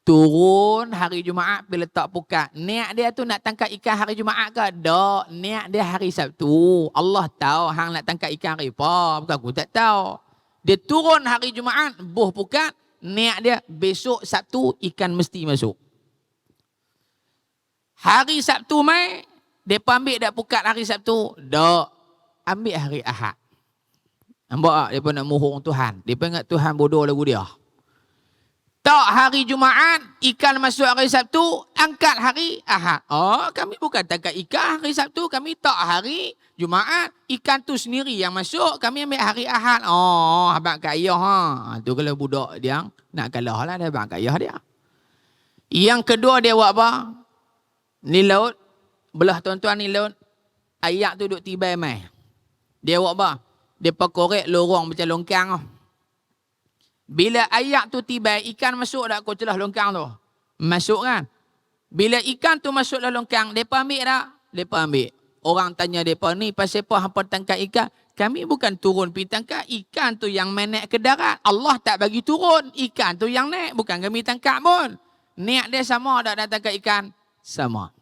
Turun hari Jumaat, pergi letak pukat. Niat dia tu nak tangkap ikan hari Jumaat ke? Tak. Niat dia hari Sabtu. Allah tahu hang nak tangkap ikan hari apa. Bukan aku tak tahu. Dia turun hari Jumaat, buh pukat. Niat dia besok Sabtu ikan mesti masuk. Hari Sabtu mai, depa ambil dak pukat hari Sabtu? Dak. Ambil hari Ahad. Nampak tak? Depa nak mohong Tuhan. Depa ingat Tuhan bodoh lagu dia. Tak, hari Jumaat ikan masuk hari Sabtu, angkat hari Ahad. Oh, kami bukan tangkap ikan hari Sabtu, kami tak hari Jumaat, ikan tu sendiri yang masuk, kami ambil hari Ahad. Oh, abang kat ayah ha. Tu kalau budak dia nak kalah lah, dia abang kat ayah dia. Yang kedua dia buat apa? Ni laut, belah tuan-tuan ni laut, ayak tu duk tibai mai. Dia buat apa? Dia korek lorong macam longkang tu. Bila ayak tu tibai, ikan masuk tak ke celah longkang tu? Masuk kan? Bila ikan tu masuk dalam longkang, mereka ambil tak? Mereka ambil. Orang tanya mereka ni, pasal apa hampa tangkap ikan? Kami bukan turun pergi tangkap. Ikan tu yang main naik ke darat. Allah tak bagi turun. Ikan tu yang naik. Bukan kami tangkap pun. Niat dia sama tak nak tangkap ikan? Sama.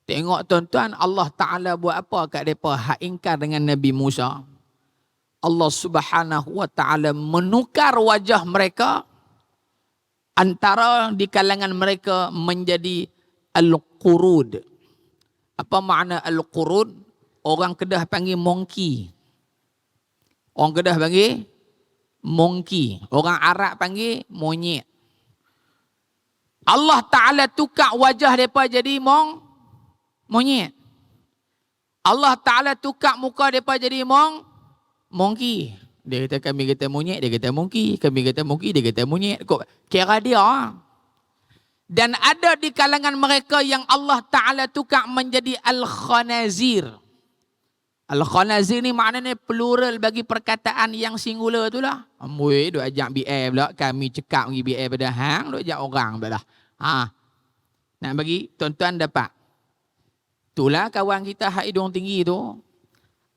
Tengok tuan-tuan, Allah Ta'ala buat apa kat mereka? Hak ingkar dengan Nabi Musa. Allah Subhanahu wa Ta'ala menukar wajah mereka, antara di kalangan mereka menjadi al-qurud. Apa makna al-qurud? Orang Kedah panggil monkey. Orang Kedah panggil monkey. Orang Arab panggil monyet. Allah Ta'ala tukar wajah mereka jadi monyet. Allah Ta'ala tukar muka mereka jadi monkey. Dia kata kami kata monyet, dia kata monkey. Kami kata monkey, dia kata monyet. Kok kira dia. Dan ada di kalangan mereka yang Allah Ta'ala tukar menjadi al-khanazir. Al-khanazir ni maknanya plural bagi perkataan yang singular tu lah. Amboi, duk ajak BA pula. Kami cekap pergi BA pada hang, duk ajak orang pula lah. Nak bagi tuan-tuan dapat. Itulah kawan kita hak hidung tinggi tu.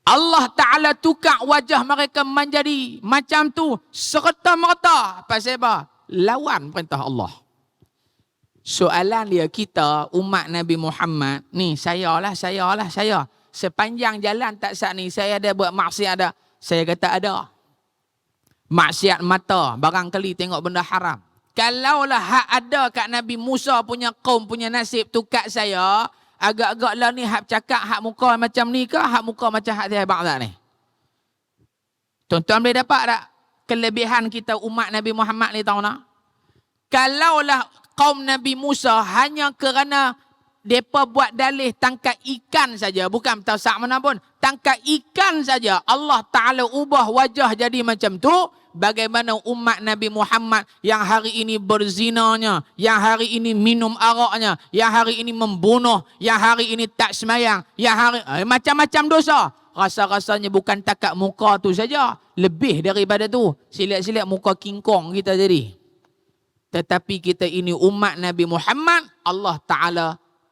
Allah Ta'ala tukar wajah mereka menjadi macam tu serta-merta. Pasal apa? Lawan perintah Allah. Soalan dia, kita umat Nabi Muhammad ni, saya. Sepanjang jalan tak sat ni, saya ada buat maksiat ada? Saya kata ada. Maksiat mata, barangkali tengok benda haram. Kalaulah hak ada kat Nabi Musa punya kaum punya nasib tu kat saya, agak-agak lah ni hak cakap hak muka macam ni ke, hak muka macam hak dia bang tak ni? Tuan-tuan boleh dapat tak kelebihan kita umat Nabi Muhammad ni tahu tak? Kalaulah kaum Nabi Musa hanya kerana mereka buat dalih tangkap ikan saja, bukan tasak mana pun, tangkap ikan saja, Allah Ta'ala ubah wajah jadi macam tu. Bagaimana umat Nabi Muhammad yang hari ini berzinanya, yang hari ini minum araknya, yang hari ini membunuh, yang hari ini tak semayang, yang hari macam-macam dosa. Rasa-rasanya bukan takat muka tu saja, lebih daripada tu. Silat-silat muka kingkong kita jadi. Tetapi kita ini umat Nabi Muhammad, Allah Ta'ala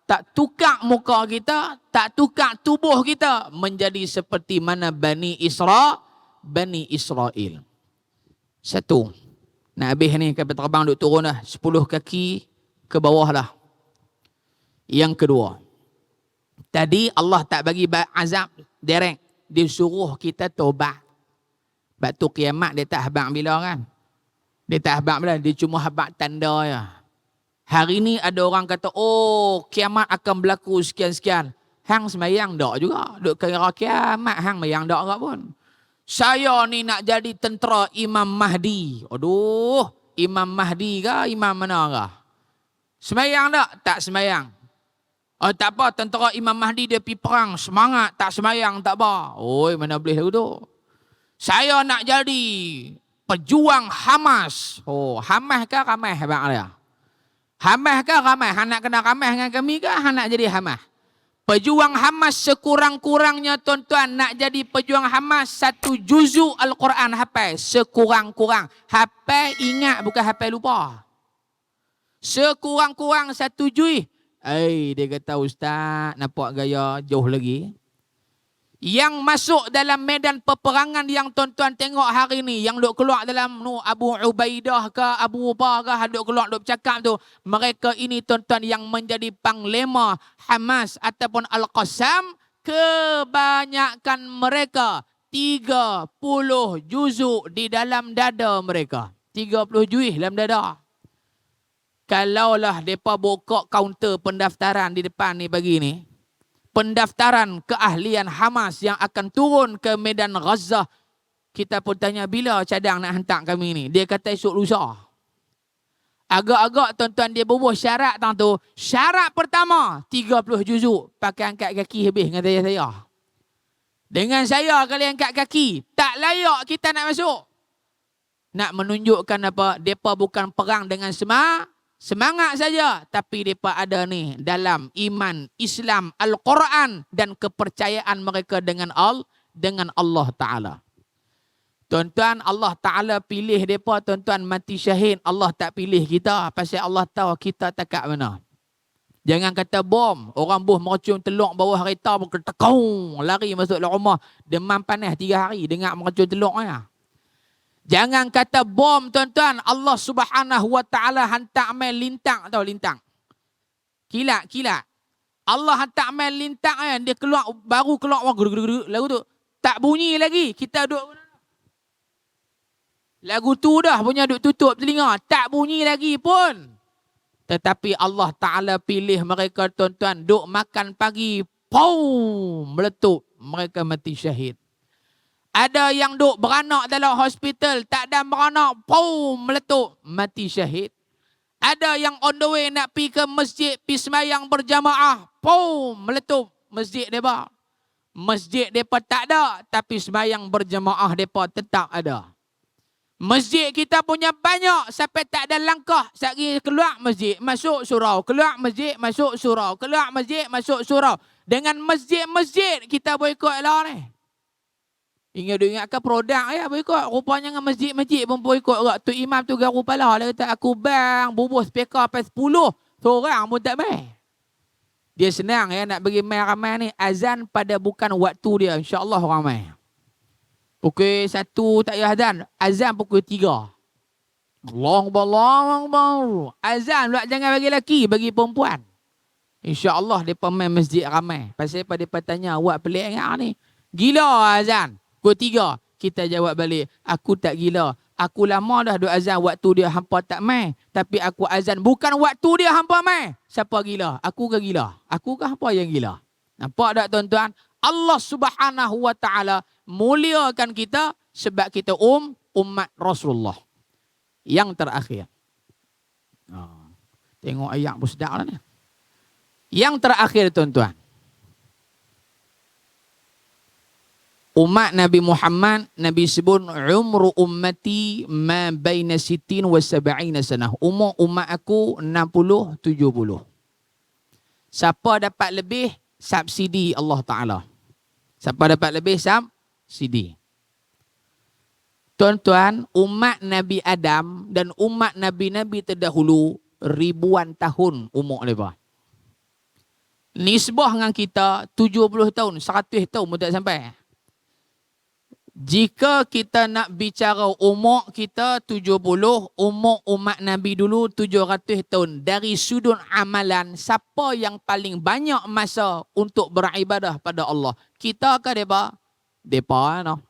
tak tukar muka kita, tak tukar tubuh kita menjadi seperti mana Bani Israel. Satu. Nak habis ni kapal terbang duk turun dah. 10 kaki ke bawah lah. Yang kedua. Tadi Allah tak bagi azab direct. Dia suruh kita tobat. Batu kiamat dia tak habaq bila kan. Dia tak habaq bila. Dia cuma habaq tanda ya. Hari ni ada orang kata, oh kiamat akan berlaku sekian-sekian. Hang semayang tak juga. Duk kira kiamat hang semayang tak juga pun. Saya ni nak jadi tentera Imam Mahdi. Aduh, Imam Mahdi ke Imam mana ke? Semayang tak? Tak semayang. Oh, tak apa, tentera Imam Mahdi dia pergi perang, semangat, tak semayang, tak apa. Oi, mana boleh lagu tu. Saya nak jadi pejuang Hamas. Oh, Hamas ke Hamas abang dia? Hamas ke Hamas? Han nak kena Hamas dengan kami ke? Han nak jadi Hamas? Pejuang Hamas sekurang-kurangnya tuan-tuan nak jadi pejuang Hamas 1 juzuk Al-Quran hafal. Sekurang-kurang. Hafal ingat bukan hafal lupa. Sekurang-kurang 1 juz. Dia kata ustaz nampak gaya jauh lagi. Yang masuk dalam medan peperangan yang tuan-tuan tengok hari ni, yang duk keluar dalam Abu Ubaidah ke Abu Ubah ke, duk keluar duk bercakap tu, mereka ini tuan-tuan yang menjadi panglima Hamas ataupun Al-Qassam, kebanyakan mereka 30 juzuk di dalam dada mereka. 30 juz dalam dada. Kalaulah mereka buka kaunter pendaftaran di depan ni pagi ni, pendaftaran keahlian Hamas yang akan turun ke medan Gaza, kita pun tanya bila cadang nak hantar kami ni. Dia kata esok lusa. Agak-agak tuan-tuan dia bubuh syarat tang tu. Syarat pertama 30 juzuk. Pakai angkat kaki habis dengan saya. Dengan saya kalian angkat kaki, tak layak kita nak masuk. Nak menunjukkan apa? Depa bukan perang dengan semangat saja, tapi mereka ada ni dalam iman Islam, Al-Quran dan kepercayaan mereka dengan Allah Ta'ala. Tuan-tuan, Allah Ta'ala pilih mereka tuan-tuan mati syahid. Allah tak pilih kita pasal Allah tahu kita tak kat mana. Jangan kata bom, orang buh meracun teluk bawah kereta berketekong, lari masuk dalam rumah, demam panas 3 hari dengar meracun teluk ya. Jangan kata bom tuan-tuan, Allah Subhanahu Wa Ta'ala hantar main lintang, tahu lintang? Kilat. Allah hantar main lintang dia keluar, baru keluar lagu tu. Tak bunyi lagi, kita duduk. Lagu tu dah punya duduk tutup telinga, tak bunyi lagi pun. Tetapi Allah Ta'ala pilih mereka tuan-tuan, duk makan pagi, pau, meletup, mereka mati syahid. Ada yang duk beranak dalam hospital, tak ada beranak, pum, meletup, mati syahid. Ada yang on the way nak pergi ke masjid, pergi semayang berjamaah, pum, meletup, masjid mereka. Masjid mereka tak ada, tapi semayang berjamaah mereka tetap ada. Masjid kita punya banyak, sampai tak ada langkah. Sekali keluar masjid, masuk surau. Keluar masjid, masuk surau. Keluar masjid, masuk surau. Dengan masjid-masjid kita boleh ikut lah ni. Ingatkan produk ya, boleh ikut. Rupanya dengan masjid-masjid pun boleh ikut. Tu imam tu garu pala. Dia kata, aku bang, bubuh speaker sampai 10. Seorang pun tak main. Dia senang ya, nak bagi main ramai ni. Azan pada bukan waktu dia. InsyaAllah ramai. Pukul 1 tak payah azan. Azan pukul 3. Allah. Azan pula jangan bagi lelaki, bagi perempuan. InsyaAllah mereka main masjid ramai. Pasal mereka tanya, awak pelik ingat ni? Gila azan. Pukul 3. Kita jawab balik, aku tak gila. Aku lama dah duk azan waktu dia hampa tak main. Tapi aku azan bukan waktu dia hampa main. Siapa gila? Aku ke gila? Aku ke hampa yang gila? Nampak tak tuan-tuan? Allah Subhanahu Wa Ta'ala muliakan kita sebab kita umat Rasulullah. Yang terakhir. Tengok ayat pun sedap lah ni. Yang terakhir tuan-tuan. Umat Nabi Muhammad, Nabi sebut umru ummati ma baina 60 wa 70 sanah. Umur umat aku 60 70. Siapa dapat lebih subsidi Allah Taala. Siapa dapat lebih subsidi. Tuan-tuan, umat Nabi Adam dan umat nabi-nabi terdahulu ribuan tahun umur mereka. Nisbah dengan kita 70 tahun, 100 tahun pun tak sampai. Jika kita nak bicara umur kita 70, umur umat Nabi dulu 700 tahun. Dari sudut amalan, siapa yang paling banyak masa untuk beribadah pada Allah? Kita ke mereka? Mereka, no?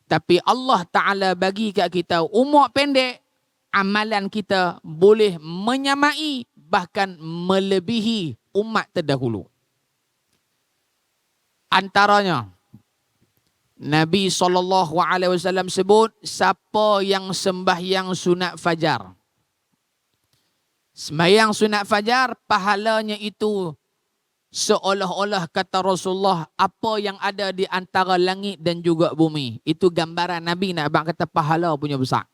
Tapi Allah Ta'ala bagi kat kita umur pendek, amalan kita boleh menyamai, bahkan melebihi umat terdahulu. Antaranya, Nabi SAW sebut, siapa yang sembahyang sunat fajar Sembahyang sunat fajar, pahalanya itu seolah-olah kata Rasulullah, apa yang ada di antara langit dan juga bumi. Itu gambaran Nabi nak abang kata pahala punya besar.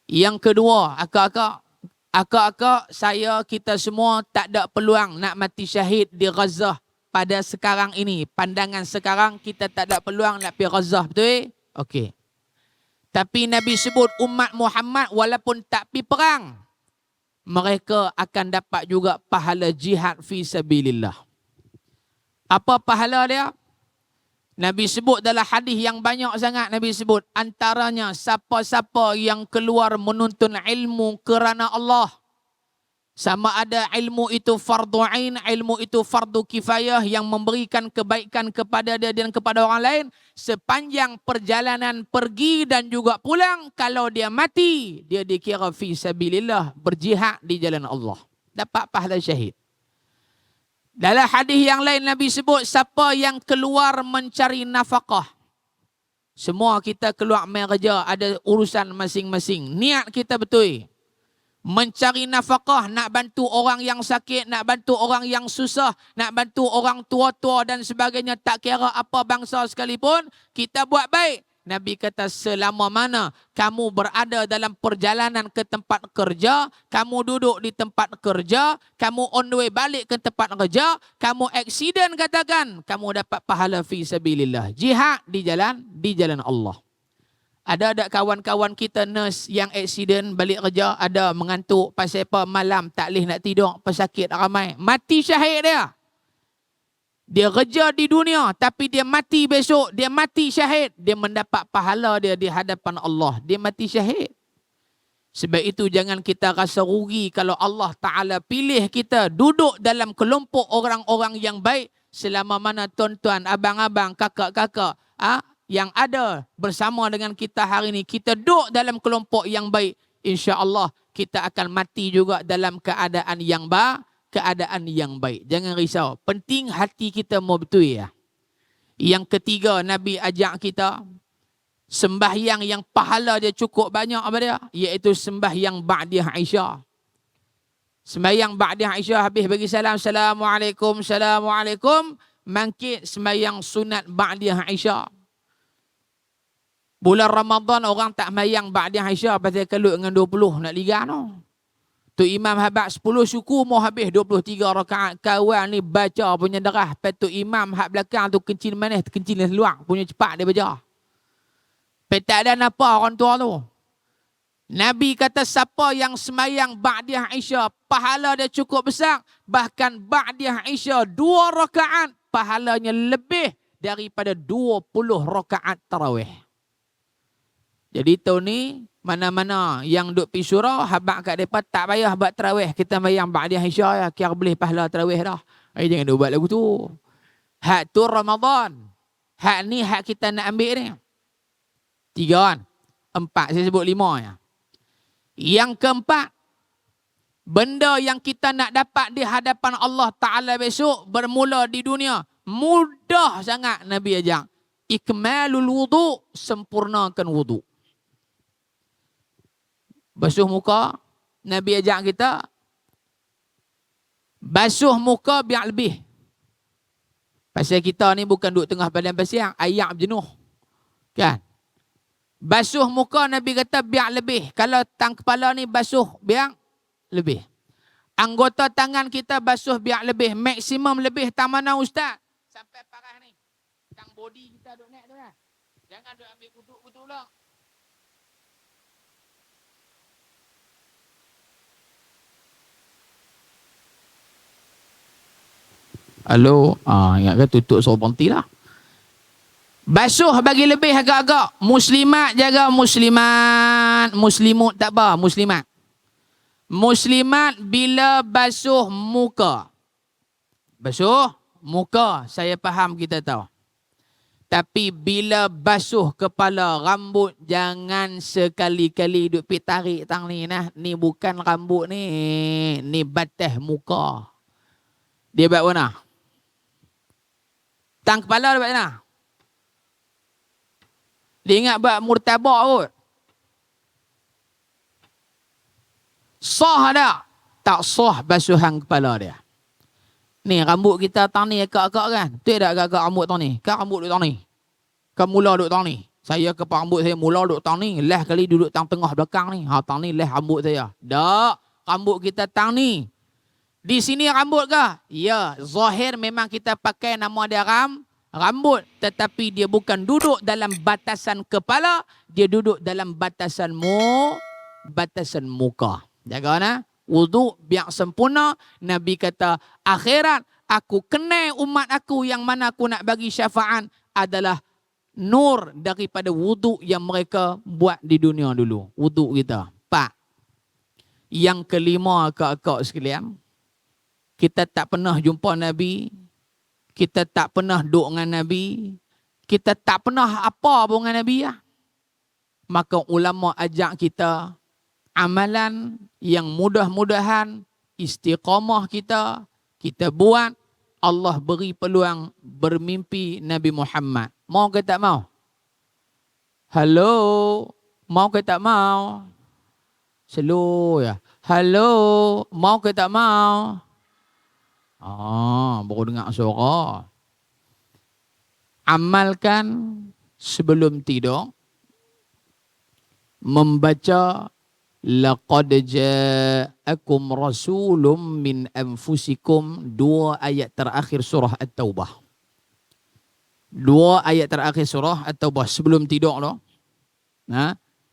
Yang kedua, akak-akak saya, kita semua tak ada peluang nak mati syahid di Gaza pada sekarang ini. Pandangan sekarang kita tak ada peluang nak pergi Gaza, betul? Okey. Tapi Nabi sebut umat Muhammad walaupun tak pergi perang, mereka akan dapat juga pahala jihad fi sabilillah. Apa pahala dia? Nabi sebut dalam hadis yang banyak sangat, Nabi sebut antaranya siapa-siapa yang keluar menuntun ilmu kerana Allah. Sama ada ilmu itu fardu ain, ilmu itu fardu kifayah yang memberikan kebaikan kepada dia dan kepada orang lain. Sepanjang perjalanan pergi dan juga pulang, kalau dia mati, dia dikira fi sabilillah, berjihad di jalan Allah. Dapat pahala syahid. Dalam hadis yang lain Nabi sebut siapa yang keluar mencari nafkah. Semua kita keluar main kerja, ada urusan masing-masing. Niat kita betul. Mencari nafkah, nak bantu orang yang sakit, nak bantu orang yang susah, nak bantu orang tua-tua dan sebagainya, tak kira apa bangsa sekalipun, kita buat baik. Nabi kata selama mana kamu berada dalam perjalanan ke tempat kerja, kamu duduk di tempat kerja, kamu on the way balik ke tempat kerja, kamu aksiden katakan, kamu dapat pahala fi sabilillah. Jihad di jalan Allah. Ada kawan-kawan kita nurse yang aksiden balik kerja, ada mengantuk pasal apa, malam tak boleh nak tidur, pesakit ramai, mati syahid dia. Dia kerja di dunia tapi dia mati besok, dia mati syahid, dia mendapat pahala dia di hadapan Allah, dia mati syahid. Sebab itu jangan kita rasa rugi kalau Allah Ta'ala pilih kita duduk dalam kelompok orang-orang yang baik, selama mana tuan-tuan, abang-abang, kakak-kakak yang ada bersama dengan kita hari ini, kita duduk dalam kelompok yang baik, insya-Allah kita akan mati juga dalam keadaan yang baik. Jangan risau. Penting hati kita mau betul ya. Yang ketiga, Nabi ajak kita sembahyang yang pahala dia cukup banyak apa dia? Iaitu sembahyang ba'diyah Aisyah. Sembahyang ba'diyah Aisyah habis bagi salam, Assalamualaikum, Assalamualaikum. Mangkit sembahyang sunat ba'diyah Aisyah. Bulan Ramadan orang tak mayang ba'diyah Aisyah pasal kelut dengan 20 nak liga no. Tu imam habaq 10 syukur mau habis 23 rakaat. Kawan ni baca punya darah. Lepas tu imam hak belakang tu kencing manis, kencing luar. Punya cepat dia baca. Lepas tak ada apa orang tua tu. Nabi kata siapa yang semayang ba'diyah Aisyah, pahala dia cukup besar. Bahkan ba'diyah Aisyah 2 rakaat, pahalanya lebih daripada 20 rakaat tarawih. Jadi tahun ni, mana-mana yang duk pergi surau, habaq kat mereka tak payah buat tarawih. Kita mayang ba'diyah Aisyah ya, kira boleh pahala tarawih dah. Jangan duk buat lagu tu. Hak tu Ramadan. Hak ni hak kita nak ambil ni. 3 kan? 4, saya sebut 5 ya. Yang keempat, benda yang kita nak dapat di hadapan Allah Ta'ala besok bermula di dunia. Mudah sangat Nabi ajak. Ikmalul wudu, sempurnakan wudu. Basuh muka, Nabi ajak kita basuh muka biar lebih. Pasal kita ni bukan duduk tengah padang pasir, ayak berjenuh. Kan? Basuh muka Nabi kata biar lebih. Kalau tang kepala ni basuh biar lebih. Anggota tangan kita basuh biar lebih. Maksimum lebih tang mana ustaz? Sampai parah ni. Tang body kita duduk naik tu kan. Jangan duduk ambil kutuk-kutuk pula. Halo, ingatkan tutup suruh berhenti lah. Basuh bagi lebih agak-agak. Muslimat jaga muslimat. Muslimut tak apa, muslimat. Muslimat bila basuh muka. Basuh muka, saya faham, kita tahu. Tapi bila basuh kepala, rambut, jangan sekali-kali duk pergi tarik tang ni nah. Ni bukan rambut ni. Ni batas muka. Dia buat mana? Tang kepala dia buat mana? Dia ingat buat murtabak kot. Sah tak? Tak sah basuhan kepala dia. Ni rambut kita tang ni agak-agak kan? Tu tak agak-agak rambut tang ni? Kan rambut duduk tang ni? Kan mula duduk tang ni? Saya kepala rambut saya mula duduk tang ni. Leh kali duduk tang tengah belakang ni. Tang ni leh rambut saya. Tak. Rambut kita tang ni. Di sini rambut ke? Ya, zahir memang kita pakai nama dia rambut. Tetapi dia bukan duduk dalam batasan kepala. Dia duduk dalam batasan muka. Jaga na? Wuduk biar sempurna. Nabi kata, akhirat aku kenal umat aku yang mana aku nak bagi syafaat adalah nur daripada wuduk yang mereka buat di dunia dulu. Wuduk kita. 4. Yang kelima, akak-akak sekalian, kita tak pernah jumpa Nabi. Kita tak pernah duduk dengan Nabi. Kita tak pernah apa pun dengan Nabi. Maka ulama ajak kita amalan yang mudah-mudahan istiqamah kita buat. Allah beri peluang bermimpi Nabi Muhammad. Mau ke tak mau? Halo? Mau ke tak mau? Slow ya. Halo? Mau ke tak mau? Baru dengar suara. Amalkan sebelum tidur. Membaca laqad ja'akum rasulun min anfusikum. 2 ayat terakhir surah At-Taubah. 2 ayat terakhir surah At-Taubah sebelum tidur loh.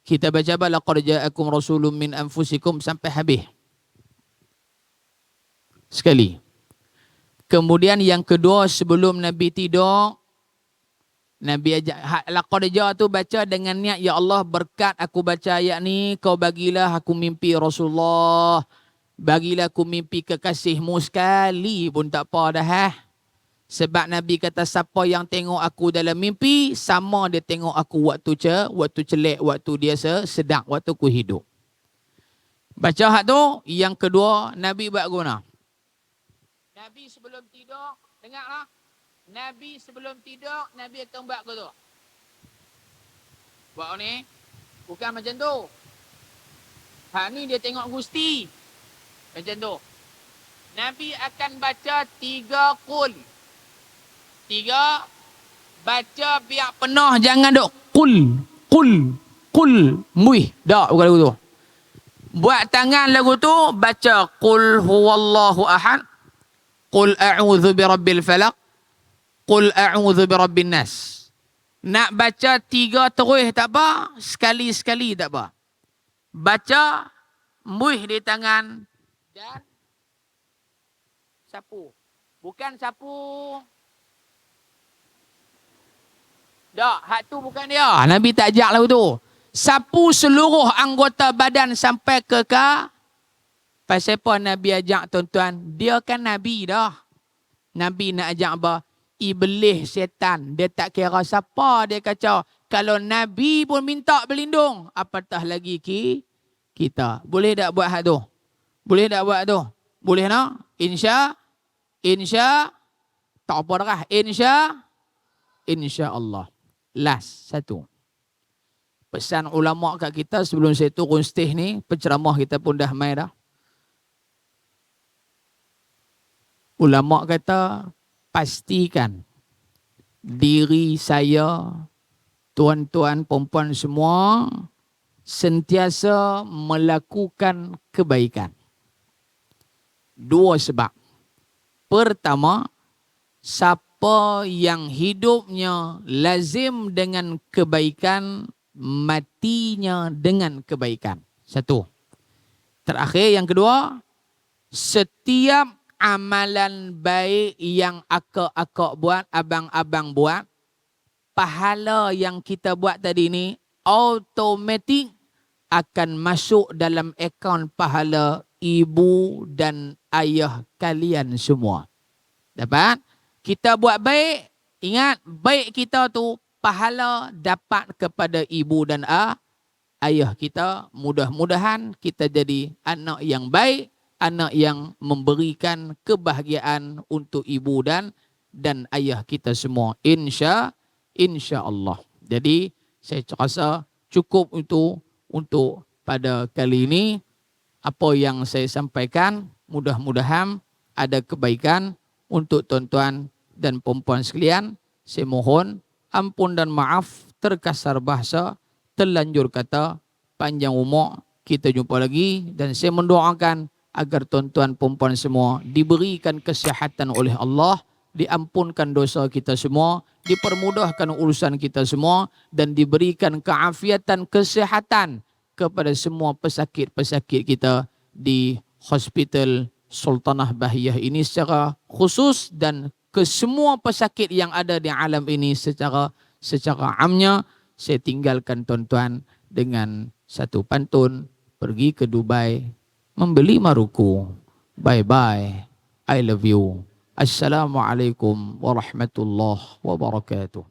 Kita baca laqad ja'akum rasulun min anfusikum sampai habis. Sekali. Kemudian yang kedua sebelum Nabi tidur, Nabi ajak laqad ja'a tu baca dengan niat, ya Allah berkat aku baca ayat ni, kau bagilah aku mimpi Rasulullah, bagilah aku mimpi kekasihmu sekali pun tak apa dah. Sebab Nabi kata siapa yang tengok aku dalam mimpi sama dia tengok aku waktu celek, waktu dia sedang, waktu aku hidup. Baca hak tu. Yang kedua Nabi buat guna. Nabi sebelum tidur, dengarlah. Nabi sebelum tidur, Nabi akan buat ke tu? Buat ni, bukan macam tu. Hak ni dia tengok Gusti. Macam tu. Nabi akan baca 3 qul. 3, baca biar penuh, jangan duk qul, muih. Tak, bukan lagu tu. Buat tangan lagu tu, baca qul huwallahu ahad. Qul a'udzu birabbil falaq. Qul a'udzu birabbin nas. Nak baca 3 terus tak apa, sekali-sekali tak apa. Baca, muih di tangan dan sapu. Bukan sapu. Tak, hak tu bukan dia. Nabi tak ajak lagu tu. Sapu seluruh anggota badan sampai ke Pasal apa Nabi ajak tuan-tuan? Dia kan Nabi dah. Nabi nak ajak apa? Iblis, setan. Dia tak kira siapa dia kacau. Kalau Nabi pun minta berlindung, apatah lagi kita. Boleh tak buat hak tu? Boleh tak buat tu? Boleh tak? Insya. Tak apa dah. Insya Allah. Last, 1. Pesan ulama kat kita sebelum saya turun stage ni, penceramah kita pun dah main dah. Ulama kata, pastikan diri saya, tuan-tuan, perempuan semua, sentiasa melakukan kebaikan. 2 sebab. Pertama, siapa yang hidupnya lazim dengan kebaikan, matinya dengan kebaikan. 1. Terakhir, yang kedua, setiap amalan baik yang akak-akak buat, abang-abang buat, pahala yang kita buat tadi ni automatik akan masuk dalam akaun pahala ibu dan ayah kalian semua. Dapat? Kita buat baik, ingat, baik kita tu pahala dapat kepada ibu dan ayah kita. Mudah-mudahan kita jadi anak yang baik, anak yang memberikan kebahagiaan untuk ibu dan ayah kita semua. Insya Allah. Jadi saya rasa cukup untuk pada kali ini. apa yang saya sampaikan mudah-mudahan ada kebaikan untuk tuan-tuan dan puan-puan sekalian. Saya mohon ampun dan maaf terkasar bahasa, terlanjur kata, panjang umur. Kita jumpa lagi dan saya mendoakan agar tuan-tuan puan-puan semua diberikan kesihatan oleh Allah, diampunkan dosa kita semua, dipermudahkan urusan kita semua dan diberikan keafiatan kesihatan kepada semua pesakit-pesakit kita di Hospital Sultanah Bahiyah ini secara khusus dan ke semua pesakit yang ada di alam ini secara amnya. Saya tinggalkan tuan-tuan dengan satu pantun, pergi ke Dubai membeli Maruku. Bye bye, I love you. Assalamualaikum warahmatullahi wabarakatuh.